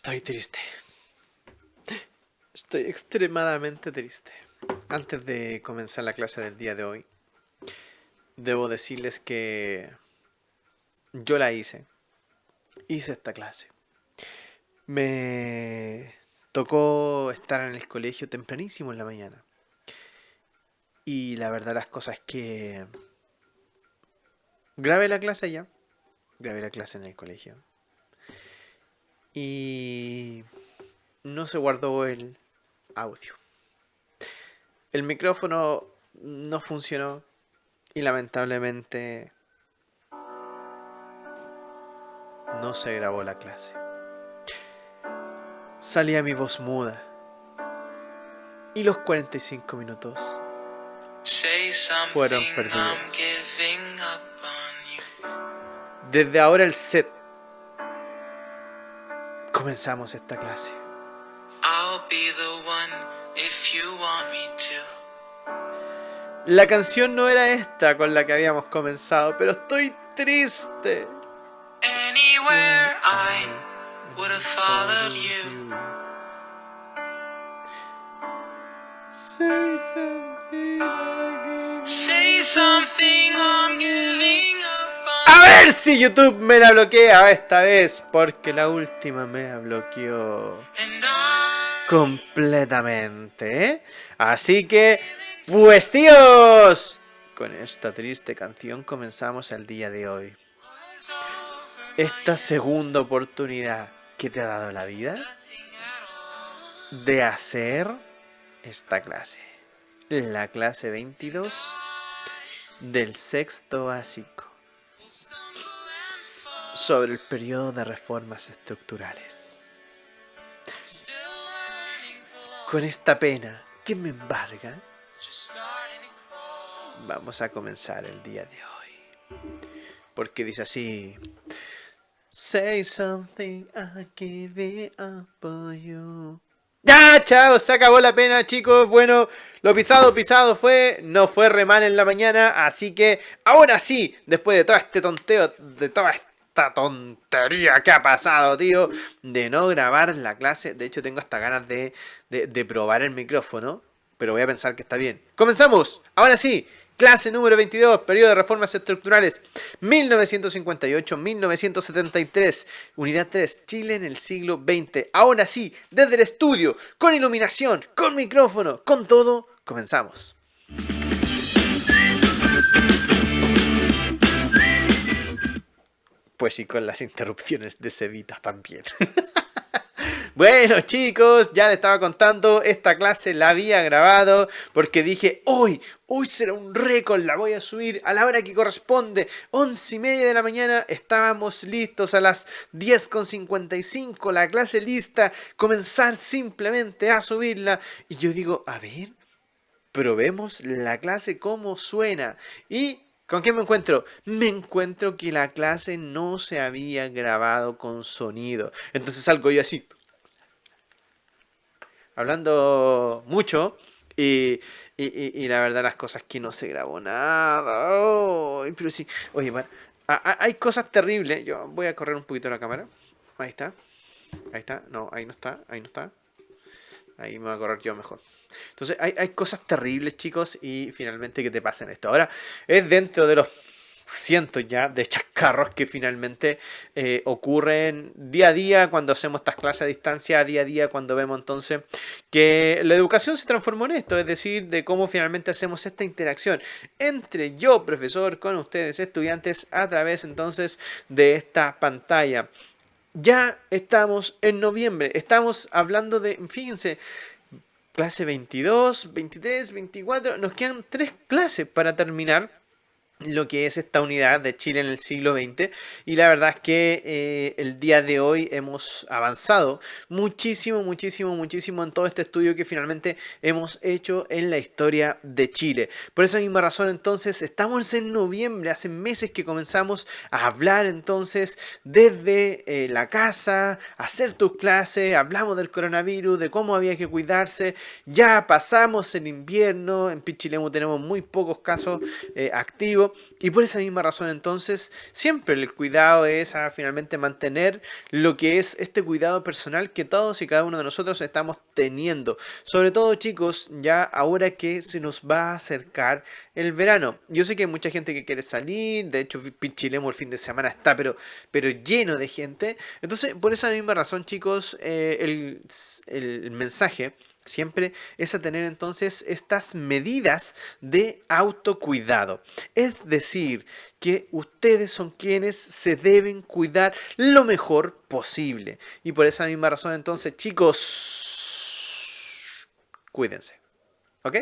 Estoy triste. Estoy extremadamente triste. Antes de comenzar la clase del día de hoy, debo decirles que yo la hice. Hice esta clase. Me tocó estar en el colegio tempranísimo en la mañana. Y la verdad las cosas es que grabé la clase ya. Grabé la clase en el colegio. Y no se guardó el audio. El micrófono no funcionó y lamentablemente no se grabó la clase. Salía mi voz muda y los 45 minutos fueron perdidos. Desde ahora el set. Comenzamos esta clase. La canción no era esta con la que habíamos comenzado, pero estoy triste. Anywhere I would have followed you. Say something, say something, I'm giving up. A ver si YouTube me la bloquea esta vez, porque la última me la bloqueó completamente, ¿eh? Así que, pues tíos, con esta triste canción comenzamos el día de hoy. Esta segunda oportunidad que te ha dado la vida de hacer esta clase. La clase 22 del sexto básico. Sobre el periodo de reformas estructurales. Con esta pena que me embarga, vamos a comenzar el día de hoy. Porque dice así: Say something, I give it up for you. Ya, chao, se acabó la pena, chicos. Bueno, lo pisado fue. No fue re mal en la mañana. Así que, ahora sí, después de todo este tonteo, de toda esta tontería que ha pasado, tío, de no grabar la clase. De hecho, tengo hasta ganas de probar el micrófono, pero voy a pensar que está bien. ¡Comenzamos! Ahora sí. Clase número 22, periodo de reformas estructurales, 1958-1973, unidad 3, Chile en el siglo XX. Ahora sí, desde el estudio, con iluminación, con micrófono, con todo, comenzamos. Pues sí, con las interrupciones de Cevita también. Bueno, chicos, ya les estaba contando, esta clase la había grabado porque dije, hoy será un récord, la voy a subir a la hora que corresponde, 11:30 de la mañana, estábamos listos a las 10:55, la clase lista, comenzar simplemente a subirla, y yo digo, a ver, probemos la clase cómo suena, y ¿con qué me encuentro? Me encuentro que la clase no se había grabado con sonido, entonces salgo yo así, hablando mucho y la verdad las cosas que no se grabó nada. Oh, pero sí, oye, bueno, hay cosas terribles. Yo voy a correr un poquito la cámara. Ahí está. No, ahí no está. Ahí me voy a correr yo mejor. Entonces hay cosas terribles, chicos, y finalmente que te pasen esto. Ahora es dentro de los cientos ya de chascarros que finalmente ocurren día a día cuando hacemos estas clases a distancia, día a día cuando vemos entonces que la educación se transformó en esto, es decir, de cómo finalmente hacemos esta interacción entre yo, profesor, con ustedes, estudiantes, a través entonces de esta pantalla. Ya estamos en noviembre, estamos hablando de, fíjense, clase 22, 23, 24, nos quedan 3 clases para terminar lo que es esta unidad de Chile en el siglo XX, y la verdad es que el día de hoy hemos avanzado muchísimo en todo este estudio que finalmente hemos hecho en la historia de Chile. Por esa misma razón entonces estamos en noviembre, hace meses que comenzamos a hablar entonces desde la casa, a hacer tus clases, hablamos del coronavirus, de cómo había que cuidarse, ya pasamos el invierno, en Pichilemu tenemos muy pocos casos activos, positivo, y por esa misma razón entonces siempre el cuidado es a finalmente mantener lo que es este cuidado personal que todos y cada uno de nosotros estamos teniendo. Sobre todo, chicos, ya ahora que se nos va a acercar el verano. Yo sé que hay mucha gente que quiere salir, de hecho Pichilemu el fin de semana está pero lleno de gente. Entonces, por esa misma razón, chicos, el mensaje siempre es a tener entonces estas medidas de autocuidado. Es decir, que ustedes son quienes se deben cuidar lo mejor posible. Y por esa misma razón entonces, chicos, cuídense. ¿Ok?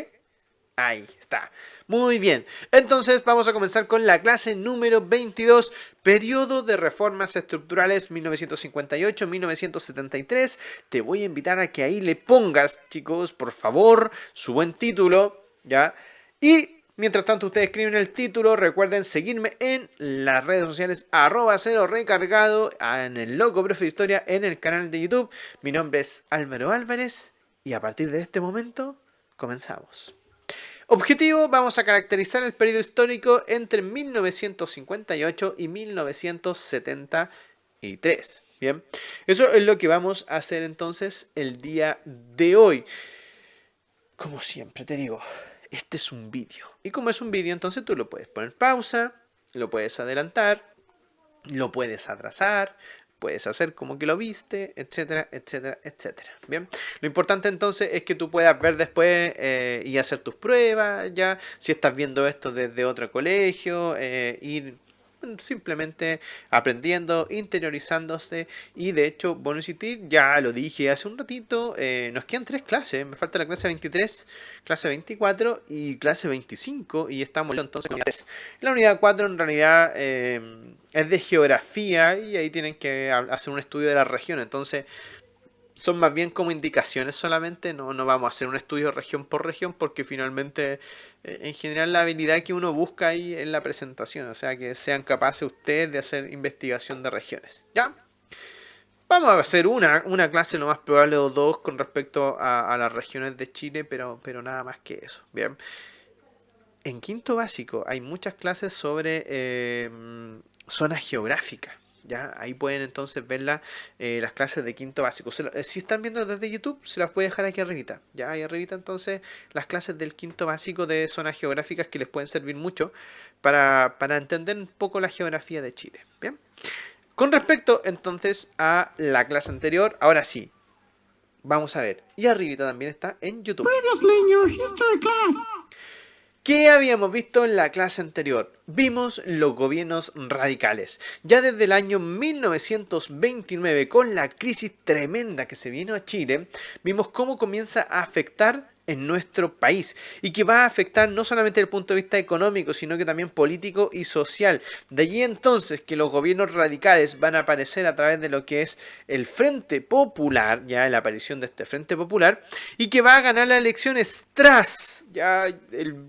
Ahí está. Muy bien. Entonces vamos a comenzar con la clase número 22, periodo de reformas estructurales 1958-1973. Te voy a invitar a que ahí le pongas, chicos, por favor, su buen título, ¿ya? Y mientras tanto ustedes escriben el título, recuerden seguirme en las redes sociales @cerorecargado, en el logo Profe de Historia, en el canal de YouTube. Mi nombre es Álvaro Álvarez y a partir de este momento comenzamos. Objetivo, vamos a caracterizar el periodo histórico entre 1958 y 1973. Bien, eso es lo que vamos a hacer entonces el día de hoy. Como siempre te digo, este es un vídeo. Y como es un vídeo, entonces tú lo puedes poner pausa, lo puedes adelantar, lo puedes atrasar, puedes hacer como que lo viste, etcétera, etcétera, etcétera. Bien, lo importante entonces es que tú puedas ver después y hacer tus pruebas, ya, si estás viendo esto desde otro colegio, ir simplemente aprendiendo, interiorizándose. Y de hecho, bueno, insistir, ya lo dije hace un ratito, nos quedan 3 clases, me falta la clase 23, clase 24 y clase 25 y estamos entonces en la unidad 3. La unidad 4 en realidad es de geografía y ahí tienen que hacer un estudio de la región, entonces son más bien como indicaciones solamente, no vamos a hacer un estudio región por región porque finalmente en general la habilidad que uno busca ahí en la presentación, o sea que sean capaces ustedes de hacer investigación de regiones, ¿ya? Vamos a hacer una clase lo más probable o dos con respecto a las regiones de Chile, pero nada más que eso, ¿bien? En quinto básico hay muchas clases sobre zonas geográficas. ¿Ya? Ahí pueden entonces ver las clases de quinto básico. Si están viendo desde YouTube, se las voy a dejar aquí arribita. ¿Ya? Ahí arribita entonces las clases del quinto básico de zonas geográficas que les pueden servir mucho para entender un poco la geografía de Chile. ¿Bien? Con respecto entonces a la clase anterior, ahora sí, vamos a ver. Y arribita también está en YouTube. Previously in your history class. ¿Qué habíamos visto en la clase anterior? Vimos los gobiernos radicales. Ya desde el año 1929, con la crisis tremenda que se vino a Chile, vimos cómo comienza a afectar en nuestro país y que va a afectar no solamente desde el punto de vista económico, sino que también político y social. De allí entonces que los gobiernos radicales van a aparecer a través de lo que es el Frente Popular, ya la aparición de este Frente Popular, y que va a ganar las elecciones tras ya el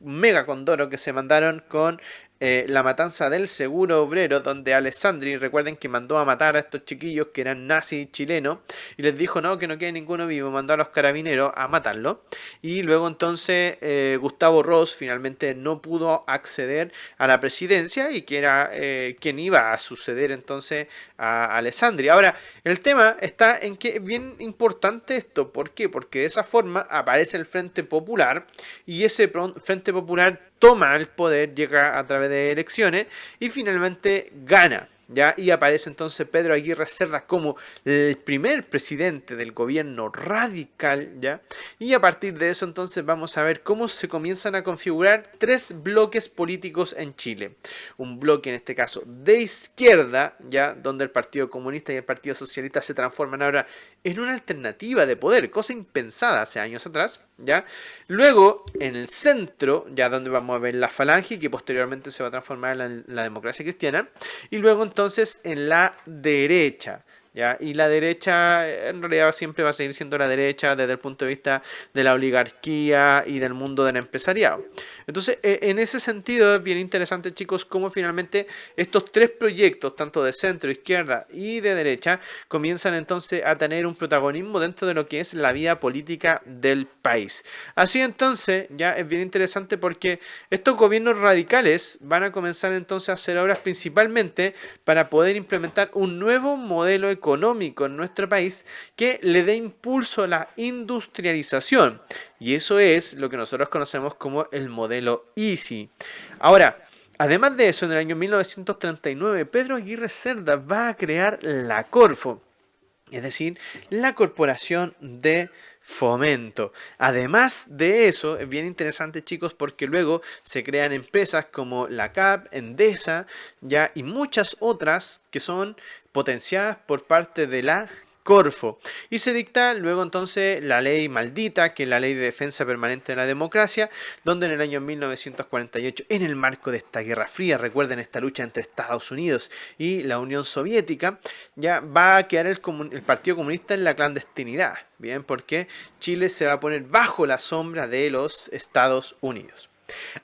mega condoro que se mandaron con la matanza del Seguro Obrero, donde Alessandri, recuerden que mandó a matar a estos chiquillos que eran nazis chilenos y les dijo no, que no quede ninguno vivo, mandó a los carabineros a matarlo. Y luego entonces Gustavo Ross finalmente no pudo acceder a la presidencia y que era quien iba a suceder entonces a Alessandri. Ahora, el tema está en que es bien importante esto. ¿Por qué? Porque de esa forma aparece el Frente Popular y ese Frente Popular toma el poder, llega a través de elecciones y finalmente gana. ¿Ya? Y aparece entonces Pedro Aguirre Cerda como el primer presidente del gobierno radical, ¿ya? Y a partir de eso entonces vamos a ver cómo se comienzan a configurar 3 bloques políticos en Chile. Un bloque en este caso de izquierda, ¿ya? Donde el Partido Comunista y el Partido Socialista se transforman ahora en una alternativa de poder, cosa impensada hace años atrás, ¿ya? Luego en el centro, ya donde vamos a ver la Falange, que posteriormente se va a transformar en la democracia cristiana, y luego entonces en la derecha, ¿ya? Y la derecha en realidad siempre va a seguir siendo la derecha desde el punto de vista de la oligarquía y del mundo del empresariado. Entonces, en ese sentido es bien interesante, chicos, cómo finalmente estos tres proyectos, tanto de centro, izquierda y de derecha, comienzan entonces a tener un protagonismo dentro de lo que es la vida política del país. Así entonces, ya es bien interesante porque estos gobiernos radicales van a comenzar entonces a hacer obras principalmente para poder implementar un nuevo modelo económico en nuestro país que le dé impulso a la industrialización. Y eso es lo que nosotros conocemos como el modelo Easy. Ahora, además de eso, en el año 1939, Pedro Aguirre Cerda va a crear la Corfo, es decir, la Corporación de Fomento. Además de eso, es bien interesante, chicos, porque luego se crean empresas como la CAP, Endesa, ya, y muchas otras que son potenciadas por parte de la Corfo. Y se dicta luego entonces la ley maldita, que es la Ley de Defensa Permanente de la Democracia, donde en el año 1948, en el marco de esta Guerra Fría, recuerden esta lucha entre Estados Unidos y la Unión Soviética, ya va a quedar el Partido Comunista en la clandestinidad, bien, porque Chile se va a poner bajo la sombra de los Estados Unidos.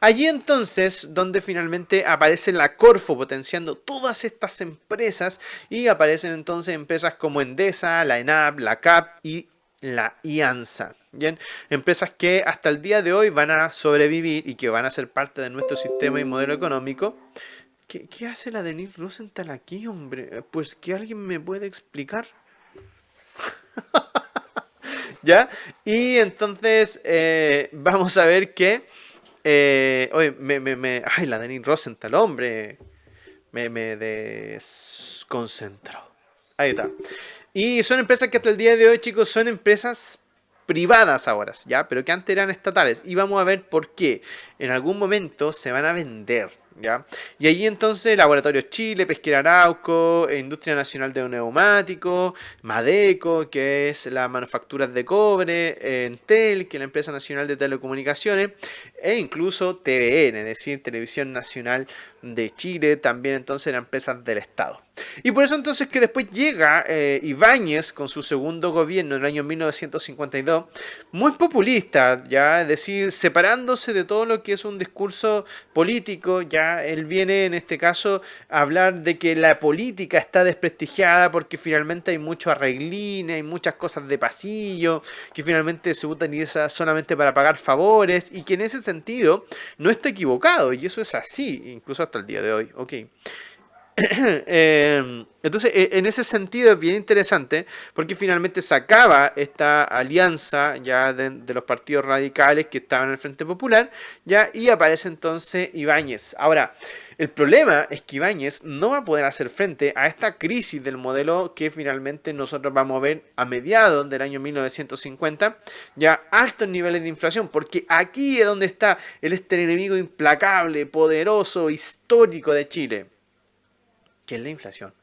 Allí entonces donde finalmente aparece la Corfo potenciando todas estas empresas y aparecen entonces empresas como Endesa, la ENAP, la CAP y la IANSA. Bien, empresas que hasta el día de hoy van a sobrevivir y que van a ser parte de nuestro sistema y modelo económico. ¿Qué hace la Denise Rosenthal aquí, hombre? Pues que alguien me puede explicar. ¿Ya? Y entonces vamos a ver que oye, ay, la Denise Rosenthal, hombre, me desconcentró. Ahí está. Y son empresas que hasta el día de hoy, chicos, son empresas privadas ahora, ¿ya? Pero que antes eran estatales. Y vamos a ver por qué. En algún momento se van a vender, ¿ya? Y allí entonces Laboratorios Chile, Pesquera Arauco, Industria Nacional de Neumáticos, Madeco, que es la manufactura de cobre, Entel, que es la empresa nacional de telecomunicaciones, e incluso TVN, es decir, Televisión Nacional de Chile, también entonces eran empresas del Estado. Y por eso entonces que después llega Ibáñez con su segundo gobierno en el año 1952, muy populista, ya, es decir, separándose de todo lo que es un discurso político, ya, él viene en este caso a hablar de que la política está desprestigiada porque finalmente hay mucho arreglín, hay muchas cosas de pasillo, que finalmente se utiliza solamente para pagar favores y que en ese sentido no está equivocado y eso es así, incluso hasta el día de hoy, ok. Entonces, en ese sentido es bien interesante porque finalmente se acaba esta alianza ya de los partidos radicales que estaban en el Frente Popular ya y aparece entonces Ibáñez. Ahora, el problema es que Ibáñez no va a poder hacer frente a esta crisis del modelo que finalmente nosotros vamos a ver a mediados del año 1950, ya altos niveles de inflación, porque aquí es donde está este enemigo implacable, poderoso, histórico de Chile, que es la inflación.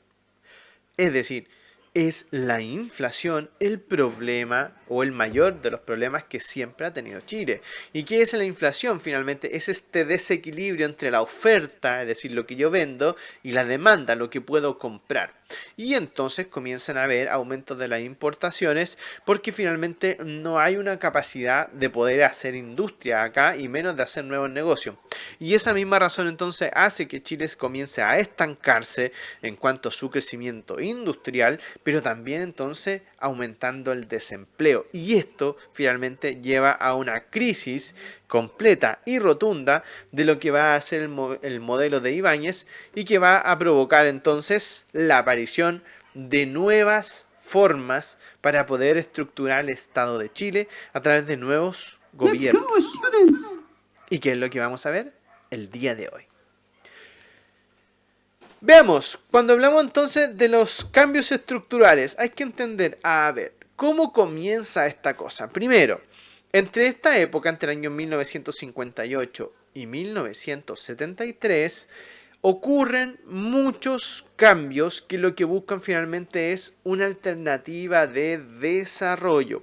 Es decir, es la inflación el problema o el mayor de los problemas que siempre ha tenido Chile. ¿Y qué es la inflación? Finalmente es este desequilibrio entre la oferta, es decir, lo que yo vendo, y la demanda, lo que puedo comprar. Y entonces comienzan a haber aumentos de las importaciones porque finalmente no hay una capacidad de poder hacer industria acá y menos de hacer nuevos negocios. Y esa misma razón entonces hace que Chile comience a estancarse en cuanto a su crecimiento industrial, pero también entonces aumentando el desempleo. Y esto finalmente lleva a una crisis completa y rotunda de lo que va a ser el modelo de Ibáñez y que va a provocar entonces la aparición de nuevas formas para poder estructurar el Estado de Chile a través de nuevos gobiernos. ¿Y qué es lo que vamos a ver el día de hoy? Veamos, cuando hablamos entonces de los cambios estructurales, hay que entender, a ver, ¿cómo comienza esta cosa? Primero, entre esta época, entre el año 1958 y 1973, ocurren muchos cambios que lo que buscan finalmente es una alternativa de desarrollo.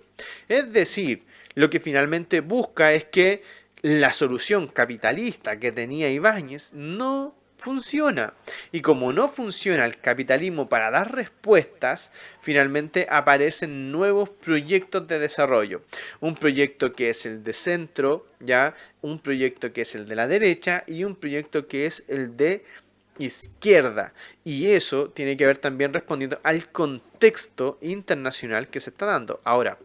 Es decir, lo que finalmente busca es que la solución capitalista que tenía Ibáñez no funciona. Y como no funciona el capitalismo para dar respuestas, finalmente aparecen nuevos proyectos de desarrollo. Un proyecto que es el de centro, ¿ya? Un proyecto que es el de la derecha y un proyecto que es el de izquierda. Y eso tiene que ver también respondiendo al contexto internacional que se está dando. Ahora,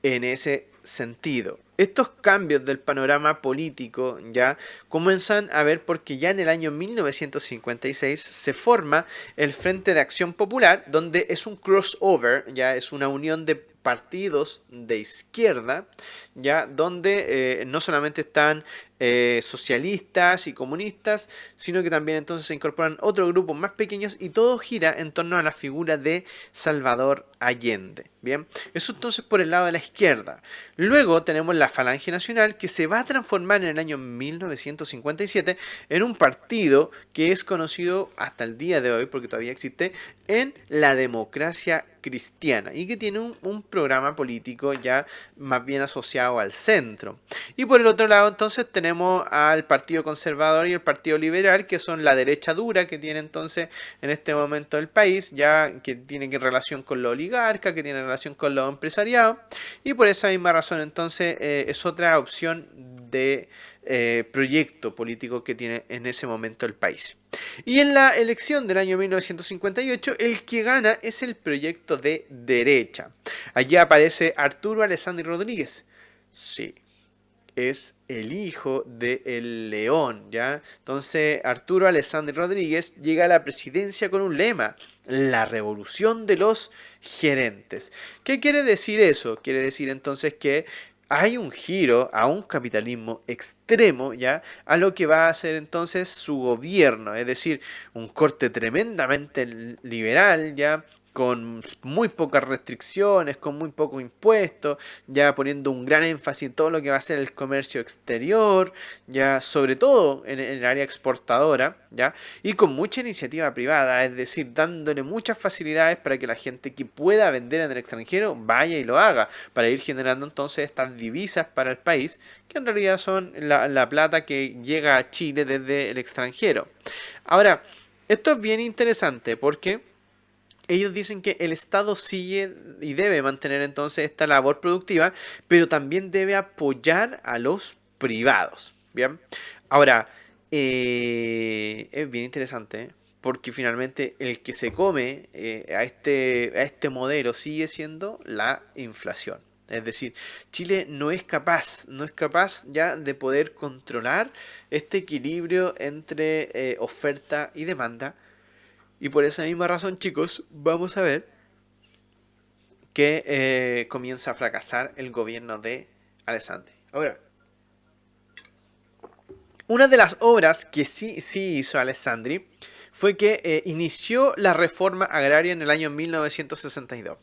en ese sentido, estos cambios del panorama político ya comienzan a ver porque ya en el año 1956 se forma el Frente de Acción Popular, donde es un crossover, ya es una unión de partidos de izquierda, ya donde no solamente están socialistas y comunistas, sino que también entonces se incorporan otros grupos más pequeños y todo gira en torno a la figura de Salvador Allende. Bien, eso entonces por el lado de la izquierda. Luego tenemos la Falange Nacional, que se va a transformar en el año 1957 en un partido que es conocido hasta el día de hoy, porque todavía existe, en la Democracia Cristiana y que tiene un programa político ya más bien asociado al centro. Y por el otro lado entonces tenemos al Partido Conservador y el Partido Liberal, que son la derecha dura que tiene entonces en este momento el país, ya que tiene relación con lo oligarca, que tiene relación con lo empresariado, y por esa misma razón entonces es otra opción de proyecto político que tiene en ese momento el país. Y en la elección del año 1958, el que gana es el proyecto de derecha. Allí aparece Arturo Alessandri Rodríguez. Sí, es el hijo de El León, ¿ya? Entonces, Arturo Alessandri Rodríguez llega a la presidencia con un lema: la revolución de los gerentes. ¿Qué quiere decir eso? Quiere decir entonces que hay un giro a un capitalismo extremo, ¿ya? A lo que va a hacer entonces su gobierno, es decir, un corte tremendamente liberal, ¿ya? Con muy pocas restricciones, con muy poco impuesto, ya poniendo un gran énfasis en todo lo que va a ser el comercio exterior, ya sobre todo en el área exportadora, ya, y con mucha iniciativa privada, es decir, dándole muchas facilidades para que la gente que pueda vender en el extranjero vaya y lo haga, para ir generando entonces estas divisas para el país, que en realidad son la plata que llega a Chile desde el extranjero. Ahora, esto es bien interesante porque ellos dicen que el Estado sigue y debe mantener entonces esta labor productiva, pero también debe apoyar a los privados. Bien, ahora es bien interesante, porque finalmente el que se come a este modelo sigue siendo la inflación. Es decir, Chile no es capaz ya de poder controlar este equilibrio entre oferta y demanda. Y por esa misma razón, chicos, vamos a ver que comienza a fracasar el gobierno de Alessandri. Ahora, una de las obras que sí hizo Alessandri fue que inició la reforma agraria en el año 1962.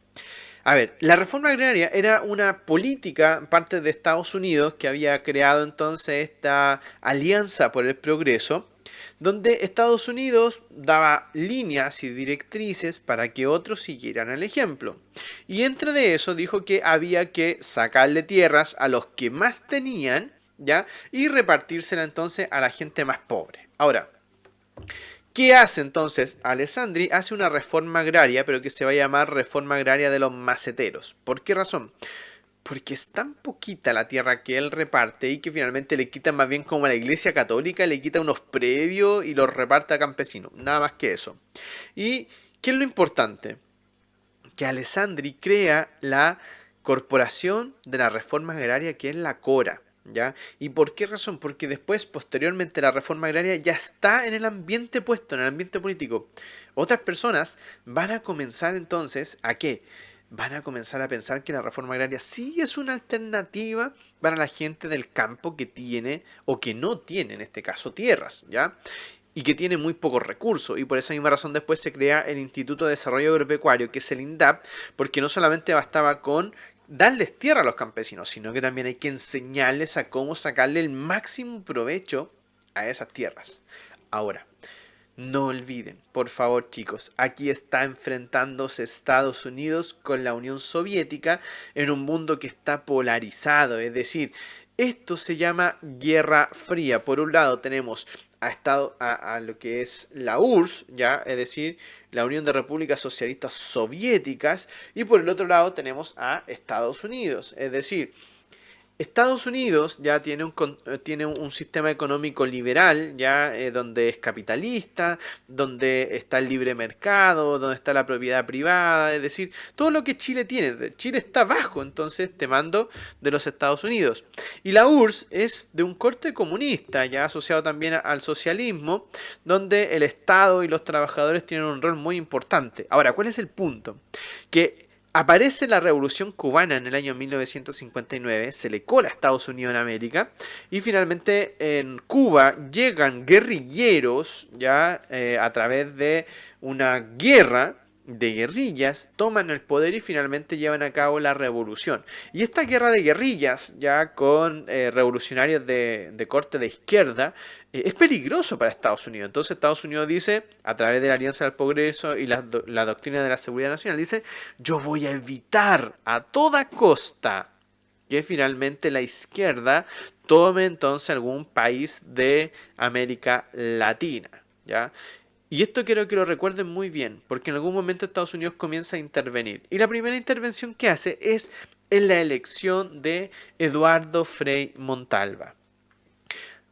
A ver, la reforma agraria era una política parte de Estados Unidos que había creado entonces esta Alianza por el Progreso, donde Estados Unidos daba líneas y directrices para que otros siguieran el ejemplo. Y entre de eso dijo que había que sacarle tierras a los que más tenían, ¿ya? Y repartírsela entonces a la gente más pobre. Ahora, ¿qué hace entonces Alessandri? Hace una reforma agraria, pero que se va a llamar reforma agraria de los maceteros. ¿Por qué razón? Porque es tan poquita la tierra que él reparte y que finalmente le quita más bien como a la iglesia católica, le quita unos previos y los reparte a campesinos. Nada más que eso. ¿Y qué es lo importante? Que Alessandri crea la Corporación de la Reforma Agraria, que es la CORA. ¿Ya? ¿Y por qué razón? Porque después, posteriormente, la reforma agraria ya está en el ambiente puesto, en el ambiente político. Otras personas van a comenzar entonces ¿a qué? Van a comenzar a pensar que la reforma agraria sí es una alternativa para la gente del campo que tiene o que no tiene, en este caso, tierras, ¿ya? Y que tiene muy pocos recursos. Y por esa misma razón después se crea el Instituto de Desarrollo Agropecuario, que es el INDAP, porque no solamente bastaba con darles tierra a los campesinos, sino que también hay que enseñarles a cómo sacarle el máximo provecho a esas tierras. Ahora, no olviden, por favor chicos, aquí está enfrentándose Estados Unidos con la Unión Soviética en un mundo que está polarizado, es decir, esto se llama Guerra Fría. Por un lado tenemos a lo que es la URSS, ya, es decir, la Unión de Repúblicas Socialistas Soviéticas, y por el otro lado tenemos a Estados Unidos, es decir, Estados Unidos ya tiene un sistema económico liberal, ya donde es capitalista, donde está el libre mercado, donde está la propiedad privada, es decir, todo lo que Chile tiene. Chile está bajo entonces este mando de los Estados Unidos. Y la URSS es de un corte comunista, ya asociado también al socialismo, donde el Estado y los trabajadores tienen un rol muy importante. Ahora, ¿cuál es el punto? Que aparece la Revolución Cubana en el año 1959, se le cola a Estados Unidos en América, y finalmente en Cuba llegan guerrilleros ya a través de una guerra de guerrillas, toman el poder y finalmente llevan a cabo la revolución. Y esta guerra de guerrillas, ya con revolucionarios de corte de izquierda, es peligroso para Estados Unidos. Entonces Estados Unidos dice, a través de la Alianza del Progreso y la doctrina de la seguridad nacional, dice, yo voy a evitar a toda costa que finalmente la izquierda tome entonces algún país de América Latina, ¿ya? Y esto quiero que lo recuerden muy bien, porque en algún momento Estados Unidos comienza a intervenir. Y la primera intervención que hace es en la elección de Eduardo Frei Montalva.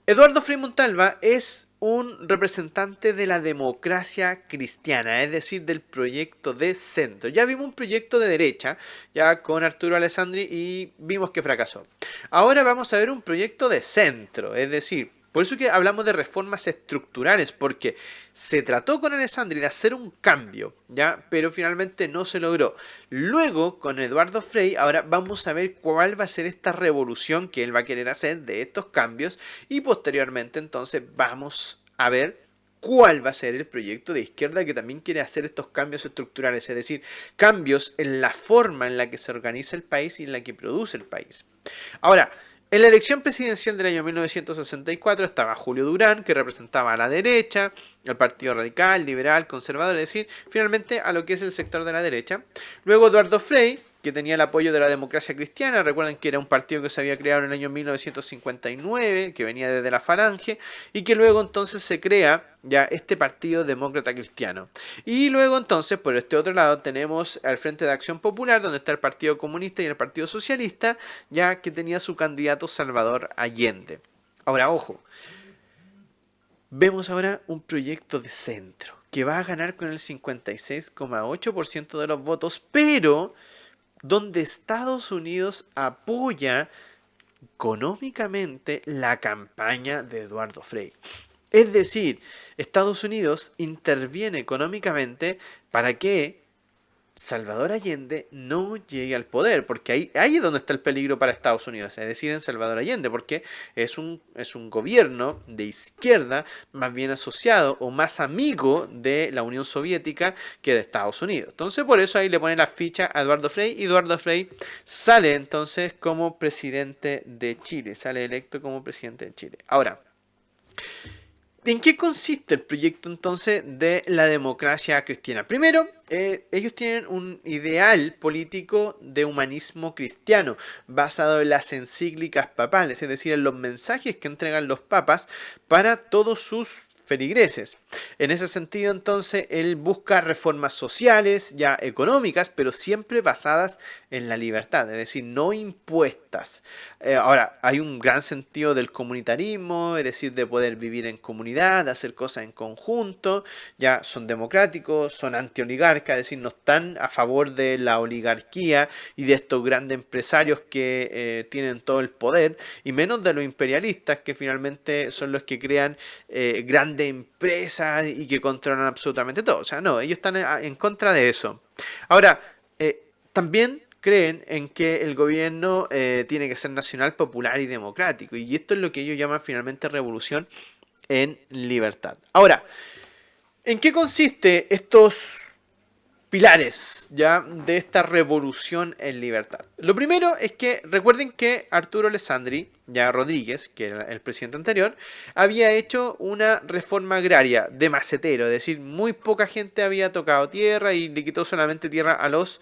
Eduardo Frei Montalva es un representante de la democracia cristiana, es decir, del proyecto de centro. Ya vimos un proyecto de derecha, ya con Arturo Alessandri, y vimos que fracasó. Ahora vamos a ver un proyecto de centro, es decir, por eso que hablamos de reformas estructurales, porque se trató con Alessandri de hacer un cambio, ¿ya? Pero finalmente no se logró. Luego, con Eduardo Frei, ahora vamos a ver cuál va a ser esta revolución que él va a querer hacer de estos cambios, y posteriormente entonces vamos a ver cuál va a ser el proyecto de izquierda que también quiere hacer estos cambios estructurales, es decir, cambios en la forma en la que se organiza el país y en la que produce el país. Ahora, en la elección presidencial del año 1964 estaba Julio Durán, que representaba a la derecha, al Partido Radical, Liberal, Conservador, es decir, finalmente a lo que es el sector de la derecha. Luego Eduardo Frei, que tenía el apoyo de la democracia cristiana, recuerden que era un partido que se había creado en el año 1959, que venía desde la Falange, y que luego entonces se crea ya este partido demócrata cristiano. Y luego entonces, por este otro lado, tenemos al Frente de Acción Popular, donde está el Partido Comunista y el Partido Socialista, ya que tenía su candidato Salvador Allende. Ahora, ojo, vemos ahora un proyecto de centro, que va a ganar con el 56,8% de los votos, pero donde Estados Unidos apoya económicamente la campaña de Eduardo Frei. Es decir, Estados Unidos interviene económicamente para que Salvador Allende no llegue al poder, porque ahí es donde está el peligro para Estados Unidos, es decir, en Salvador Allende, porque es un gobierno de izquierda más bien asociado o más amigo de la Unión Soviética que de Estados Unidos. Entonces por eso ahí le ponen la ficha a Eduardo Frei, y Eduardo Frei sale entonces como presidente de Chile, sale electo como presidente de Chile. Ahora, ¿en qué consiste el proyecto entonces de la democracia cristiana? Primero, ellos tienen un ideal político de humanismo cristiano basado en las encíclicas papales, es decir, en los mensajes que entregan los papas para todos sus feligreses. En ese sentido, entonces, él busca reformas sociales, ya económicas, pero siempre basadas en la libertad, es decir, no impuestas. Ahora, hay un gran sentido del comunitarismo, es decir, de poder vivir en comunidad, de hacer cosas en conjunto, ya son democráticos, son antioligarcas, es decir, no están a favor de la oligarquía y de estos grandes empresarios que tienen todo el poder, y menos de los imperialistas, que finalmente son los que crean grandes empresas y que controlan absolutamente todo. O sea, no, ellos están en contra de eso. Ahora, también creen en que el gobierno tiene que ser nacional, popular y democrático. Y esto es lo que ellos llaman finalmente revolución en libertad. Ahora, ¿en qué consiste estos pilares ya de esta revolución en libertad? Lo primero es que recuerden que Arturo Alessandri, ya Rodríguez, que era el presidente anterior, había hecho una reforma agraria de macetero, es decir, muy poca gente había tocado tierra y le quitó solamente tierra a los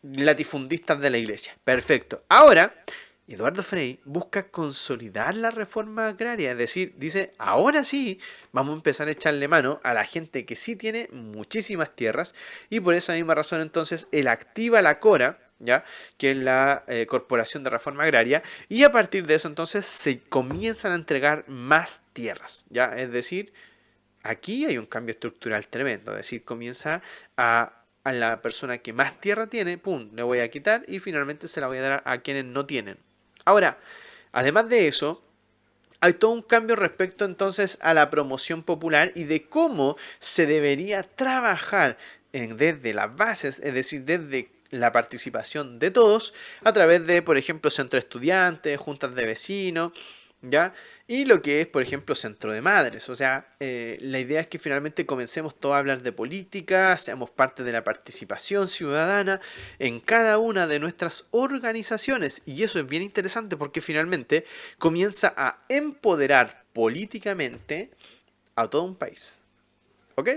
latifundistas de la iglesia. Perfecto. Ahora Eduardo Frei busca consolidar la reforma agraria, es decir, dice, ahora sí vamos a empezar a echarle mano a la gente que sí tiene muchísimas tierras y por esa misma razón entonces él activa la CORA, ¿ya? Que es la Corporación de Reforma Agraria, y a partir de eso entonces se comienzan a entregar más tierras, ¿ya? Es decir, aquí hay un cambio estructural tremendo, es decir, comienza a la persona que más tierra tiene, pum, le voy a quitar y finalmente se la voy a dar a quienes no tienen. Ahora, además de eso, hay todo un cambio respecto entonces a la promoción popular y de cómo se debería trabajar desde las bases, es decir, desde la participación de todos, a través de, por ejemplo, centro de estudiantes, juntas de vecinos, ¿ya? Y lo que es, por ejemplo, centro de madres. O sea, la idea es que finalmente comencemos todos a hablar de política, seamos parte de la participación ciudadana en cada una de nuestras organizaciones. Y eso es bien interesante porque finalmente comienza a empoderar políticamente a todo un país. ¿Ok?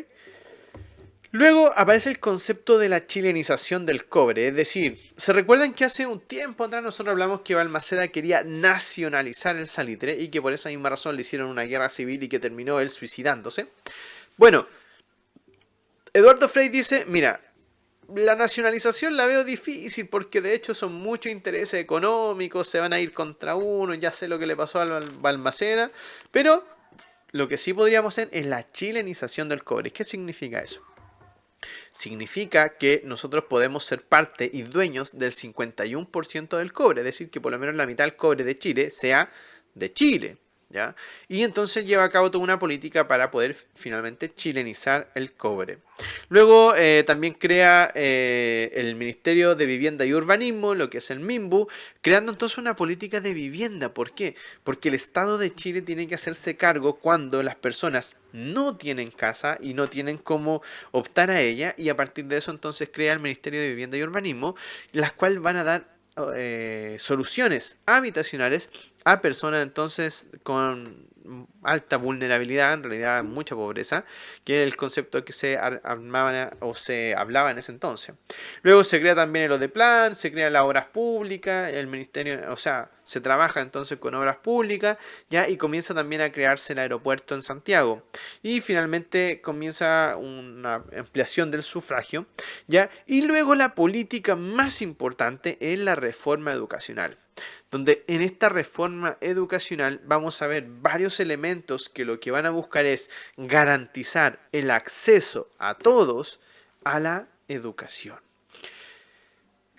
Luego aparece el concepto de la chilenización del cobre, es decir, ¿se recuerdan que hace un tiempo atrás nosotros hablamos que Balmaceda quería nacionalizar el salitre y que por esa misma razón le hicieron una guerra civil y que terminó él suicidándose? Bueno, Eduardo Frei dice, mira, la nacionalización la veo difícil porque de hecho son muchos intereses económicos, se van a ir contra uno, ya sé lo que le pasó a Balmaceda, pero lo que sí podríamos hacer es la chilenización del cobre. ¿Qué significa eso? Significa que nosotros podemos ser parte y dueños del 51% del cobre, es decir, que por lo menos la mitad del cobre de Chile sea de Chile, ¿ya? Y entonces lleva a cabo toda una política para poder finalmente chilenizar el cobre. Luego también crea el Ministerio de Vivienda y Urbanismo, lo que es el MIMBU, creando entonces una política de vivienda. ¿Por qué? Porque el Estado de Chile tiene que hacerse cargo cuando las personas no tienen casa y no tienen cómo optar a ella, y a partir de eso entonces crea el Ministerio de Vivienda y Urbanismo, las cuales van a dar soluciones habitacionales a personas entonces con alta vulnerabilidad, en realidad mucha pobreza, que es el concepto que se armaba o se hablaba en ese entonces. Luego se crea también el ODEPLAN, se crean las obras públicas, el ministerio, o sea, se trabaja entonces con obras públicas, ya, y comienza también a crearse el aeropuerto en Santiago. Y finalmente comienza una ampliación del sufragio, ya, y luego la política más importante es la reforma educacional, donde en esta reforma educacional vamos a ver varios elementos que lo que van a buscar es garantizar el acceso a todos a la educación.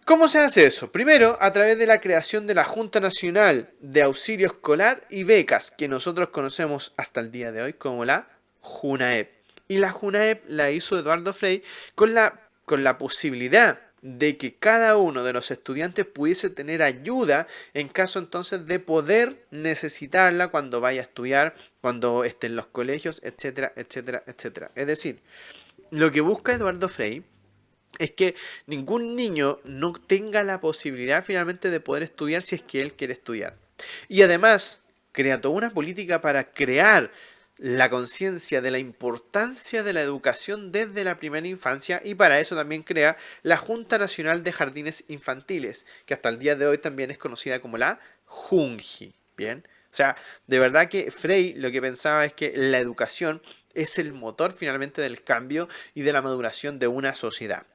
¿Cómo se hace eso? Primero, a través de la creación de la Junta Nacional de Auxilio Escolar y Becas, que nosotros conocemos hasta el día de hoy como la JUNAEP. Y la JUNAEP la hizo Eduardo Frei con la posibilidad de que cada uno de los estudiantes pudiese tener ayuda en caso entonces de poder necesitarla cuando vaya a estudiar, cuando esté en los colegios, etcétera, etcétera, etcétera. Es decir, lo que busca Eduardo Frei es que ningún niño no tenga la posibilidad finalmente de poder estudiar si es que él quiere estudiar. Y además, crea toda una política para crear la conciencia de la importancia de la educación desde la primera infancia, y para eso también crea la Junta Nacional de Jardines Infantiles, que hasta el día de hoy también es conocida como la JUNJI. Bien, o sea, de verdad que Frei lo que pensaba es que la educación es el motor finalmente del cambio y de la maduración de una sociedad.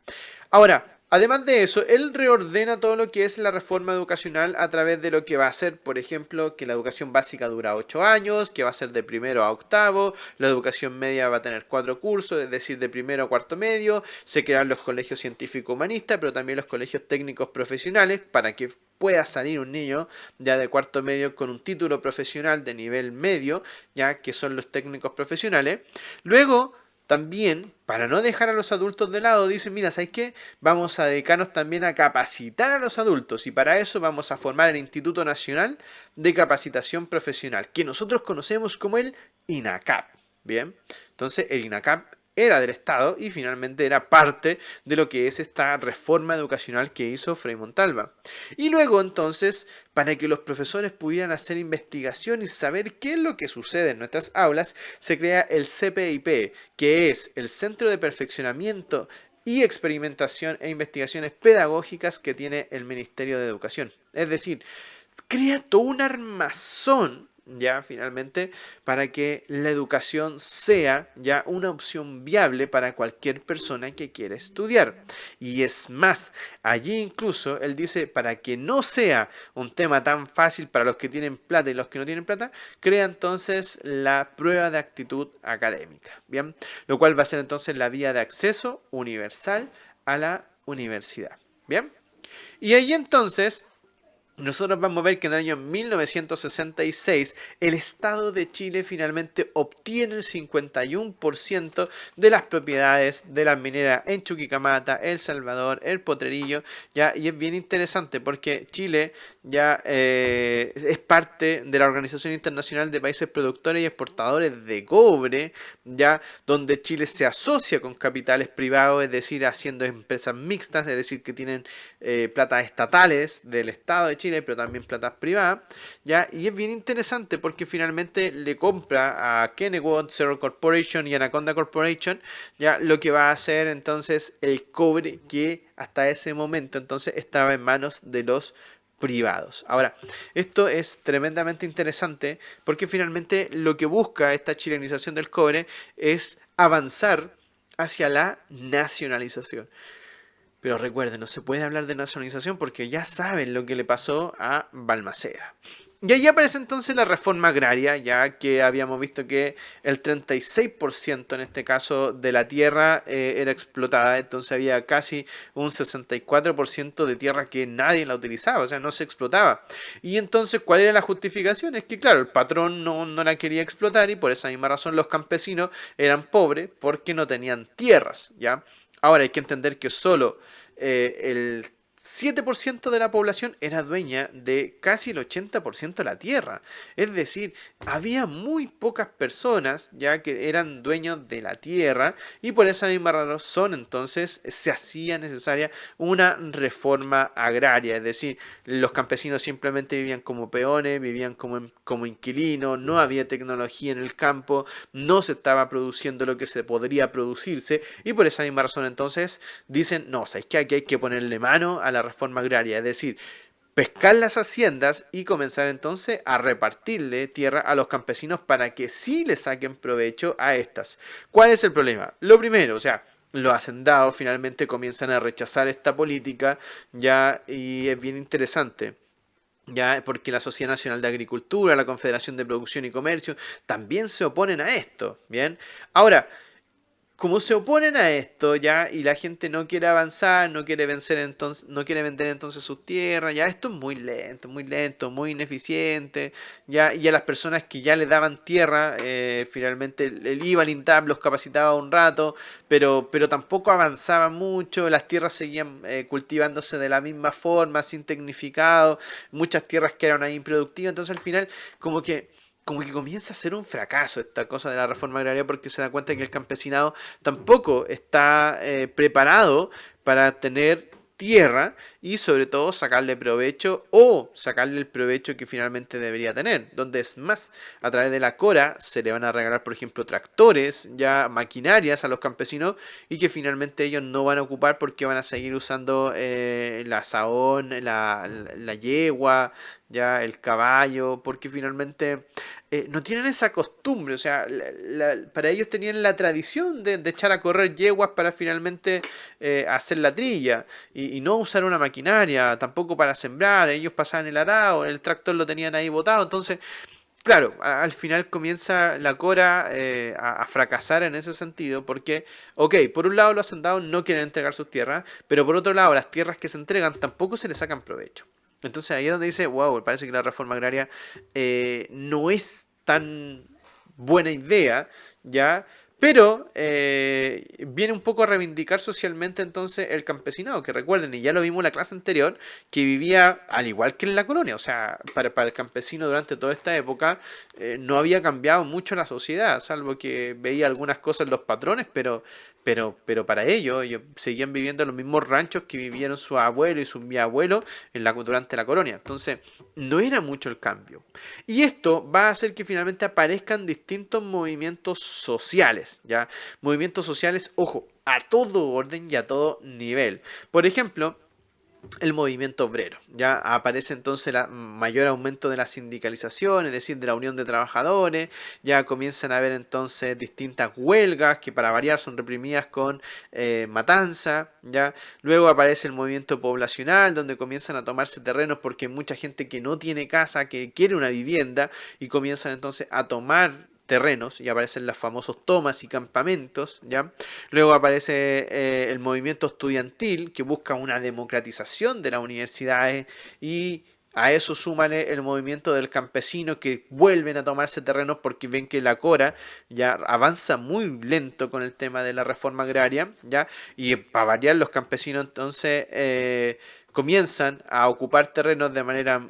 Ahora, además de eso, él reordena todo lo que es la reforma educacional a través de lo que va a ser, por ejemplo, que la educación básica dura 8 años, que va a ser de primero a octavo, la educación media va a tener 4 cursos, es decir, de primero a cuarto medio, se crean los colegios científico-humanistas, pero también los colegios técnicos profesionales, para que pueda salir un niño ya de cuarto medio con un título profesional de nivel medio, ya que son los técnicos profesionales. Luego, también, para no dejar a los adultos de lado, dicen, mira, ¿sabes qué? Vamos a dedicarnos también a capacitar a los adultos, y para eso vamos a formar el Instituto Nacional de Capacitación Profesional, que nosotros conocemos como el INACAP. Bien, entonces el INACAP era del Estado y finalmente era parte de lo que es esta reforma educacional que hizo Frei Montalva. Y luego entonces, para que los profesores pudieran hacer investigación y saber qué es lo que sucede en nuestras aulas, se crea el CPIP, que es el Centro de Perfeccionamiento y Experimentación e Investigaciones Pedagógicas que tiene el Ministerio de Educación. Es decir, crea todo un armazón, ya finalmente, para que la educación sea ya una opción viable para cualquier persona que quiera estudiar. Y es más, allí incluso él dice, para que no sea un tema tan fácil para los que tienen plata y los que no tienen plata, crea entonces la prueba de actitud académica, ¿bien? Lo cual va a ser entonces la vía de acceso universal a la universidad, ¿bien? Y ahí entonces nosotros vamos a ver que en el año 1966 el Estado de Chile finalmente obtiene el 51% de las propiedades de las mineras en Chuquicamata, El Salvador, El Potrerillo, ya, y es bien interesante porque Chile ya es parte de la Organización Internacional de Países Productores y Exportadores de Cobre, ya, donde Chile se asocia con capitales privados, es decir, haciendo empresas mixtas, es decir, que tienen platas estatales del Estado de Chile, pero también platas privadas, ¿ya? Y es bien interesante porque finalmente le compra a Kennewood, Cerro Corporation y Anaconda Corporation, ¿ya? Lo que va a hacer entonces el cobre que hasta ese momento entonces estaba en manos de los privados. Ahora, esto es tremendamente interesante porque finalmente lo que busca esta chilenización del cobre es avanzar hacia la nacionalización. Pero recuerden, no se puede hablar de nacionalización porque ya saben lo que le pasó a Balmaceda. Y ahí aparece entonces la reforma agraria, ya que habíamos visto que el 36% en este caso de la tierra era explotada, entonces había casi un 64% de tierra que nadie la utilizaba, o sea, no se explotaba. Y entonces, ¿cuál era la justificación? Es que, claro, el patrón no la quería explotar y por esa misma razón los campesinos eran pobres porque no tenían tierras, ¿ya? Ahora hay que entender que solo el 7% de la población era dueña de casi el 80% de la tierra. Es decir, había muy pocas personas ya que eran dueños de la tierra y por esa misma razón entonces se hacía necesaria una reforma agraria. Es decir, los campesinos simplemente vivían como peones, vivían como inquilinos, no había tecnología en el campo, no se estaba produciendo lo que se podría producirse y por esa misma razón entonces dicen, no, ¿sabes qué? Aquí hay que ponerle mano a la reforma agraria, es decir, pescar las haciendas y comenzar entonces a repartirle tierra a los campesinos para que sí le saquen provecho a estas. ¿Cuál es el problema? Lo primero, o sea, los hacendados finalmente comienzan a rechazar esta política ya y es bien interesante. Ya, porque la Sociedad Nacional de Agricultura, la Confederación de Producción y Comercio, también se oponen a esto, ¿bien? Ahora, como se oponen a esto ya y la gente no quiere avanzar, no quiere vencer entonces, no quiere vender entonces sus tierras, ya esto es muy lento, muy ineficiente, ya y a las personas que ya le daban tierra, finalmente el IVA, el INTAP los capacitaba un rato, pero tampoco avanzaba mucho, las tierras seguían cultivándose de la misma forma, sin tecnificado, muchas tierras quedaron ahí improductivas, entonces al final como que comienza a ser un fracaso esta cosa de la reforma agraria porque se da cuenta que el campesinado tampoco está preparado para tener tierra y sobre todo sacarle provecho o sacarle el provecho que finalmente debería tener. Donde es más, a través de la Cora se le van a regalar, por ejemplo, tractores, ya maquinarias a los campesinos y que finalmente ellos no van a ocupar porque van a seguir usando la saón, la yegua, ya el caballo, porque finalmente no tienen esa costumbre, o sea, para ellos tenían la tradición de echar a correr yeguas para finalmente hacer la trilla y no usar una maquinaria, tampoco para sembrar, ellos pasaban el arado, el tractor lo tenían ahí botado, entonces, claro, al final comienza la Cora a fracasar en ese sentido porque, ok, por un lado los hacendados no quieren entregar sus tierras, pero por otro lado las tierras que se entregan tampoco se les sacan provecho. Entonces ahí es donde dice, wow, parece que la reforma agraria no es tan buena idea, ¿ya? Pero viene un poco a reivindicar socialmente entonces el campesinado, que recuerden, y ya lo vimos en la clase anterior, que vivía al igual que en la colonia, o sea, para el campesino durante toda esta época no había cambiado mucho la sociedad, salvo que veía algunas cosas en los patrones, pero para ellos seguían viviendo en los mismos ranchos que vivieron sus abuelos y sus bisabuelos durante la colonia, entonces no era mucho el cambio. Y esto va a hacer que finalmente aparezcan distintos movimientos sociales, ¿ya? Movimientos sociales, ojo, a todo orden y a todo nivel. Por ejemplo, el movimiento obrero. Ya aparece entonces el mayor aumento de la sindicalización, es decir, de la unión de trabajadores. Ya comienzan a haber entonces distintas huelgas que para variar son reprimidas con matanza. Ya luego aparece el movimiento poblacional, donde comienzan a tomarse terrenos porque hay mucha gente que no tiene casa, que quiere una vivienda y comienzan entonces a tomar terrenos y aparecen los famosos tomas y campamentos, ¿ya? Luego aparece el movimiento estudiantil que busca una democratización de las universidades y a eso súmale el movimiento del campesino que vuelven a tomarse terrenos porque ven que la Cora ya avanza muy lento con el tema de la reforma agraria, ¿ya? Y para variar los campesinos entonces comienzan a ocupar terrenos de manera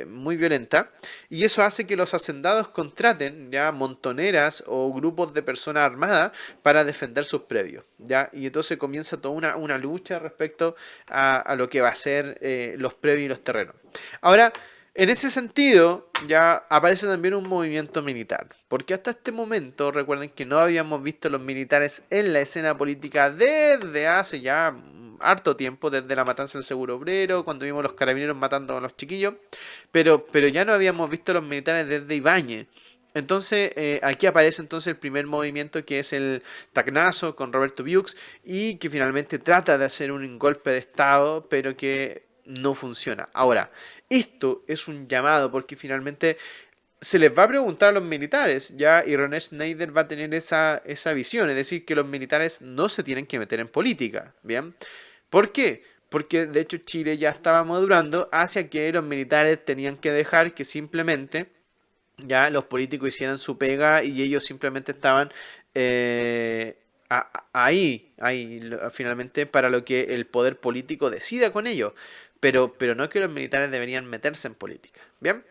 muy violenta y eso hace que los hacendados contraten ya montoneras o grupos de personas armadas para defender sus predios, ya, y entonces comienza toda una lucha respecto a lo que va a ser los predios y los terrenos. Ahora, en ese sentido, ya aparece también un movimiento militar, porque hasta este momento, recuerden que no habíamos visto los militares en la escena política desde hace ya harto tiempo, desde la matanza del Seguro Obrero, cuando vimos los carabineros matando a los chiquillos, pero ya no habíamos visto los militares desde Ibáñez. Entonces, aquí aparece entonces el primer movimiento que es el Tacnazo con Roberto Viux y que finalmente trata de hacer un golpe de estado, pero que no funciona. Ahora, esto es un llamado porque finalmente se les va a preguntar a los militares, ya, y René Schneider va a tener esa visión, es decir, que los militares no se tienen que meter en política, ¿bien? ¿Por qué? Porque de hecho Chile ya estaba madurando hacia que los militares tenían que dejar que simplemente ya los políticos hicieran su pega y ellos simplemente estaban finalmente para lo que el poder político decida con ellos. Pero no que los militares deberían meterse en política. Bien,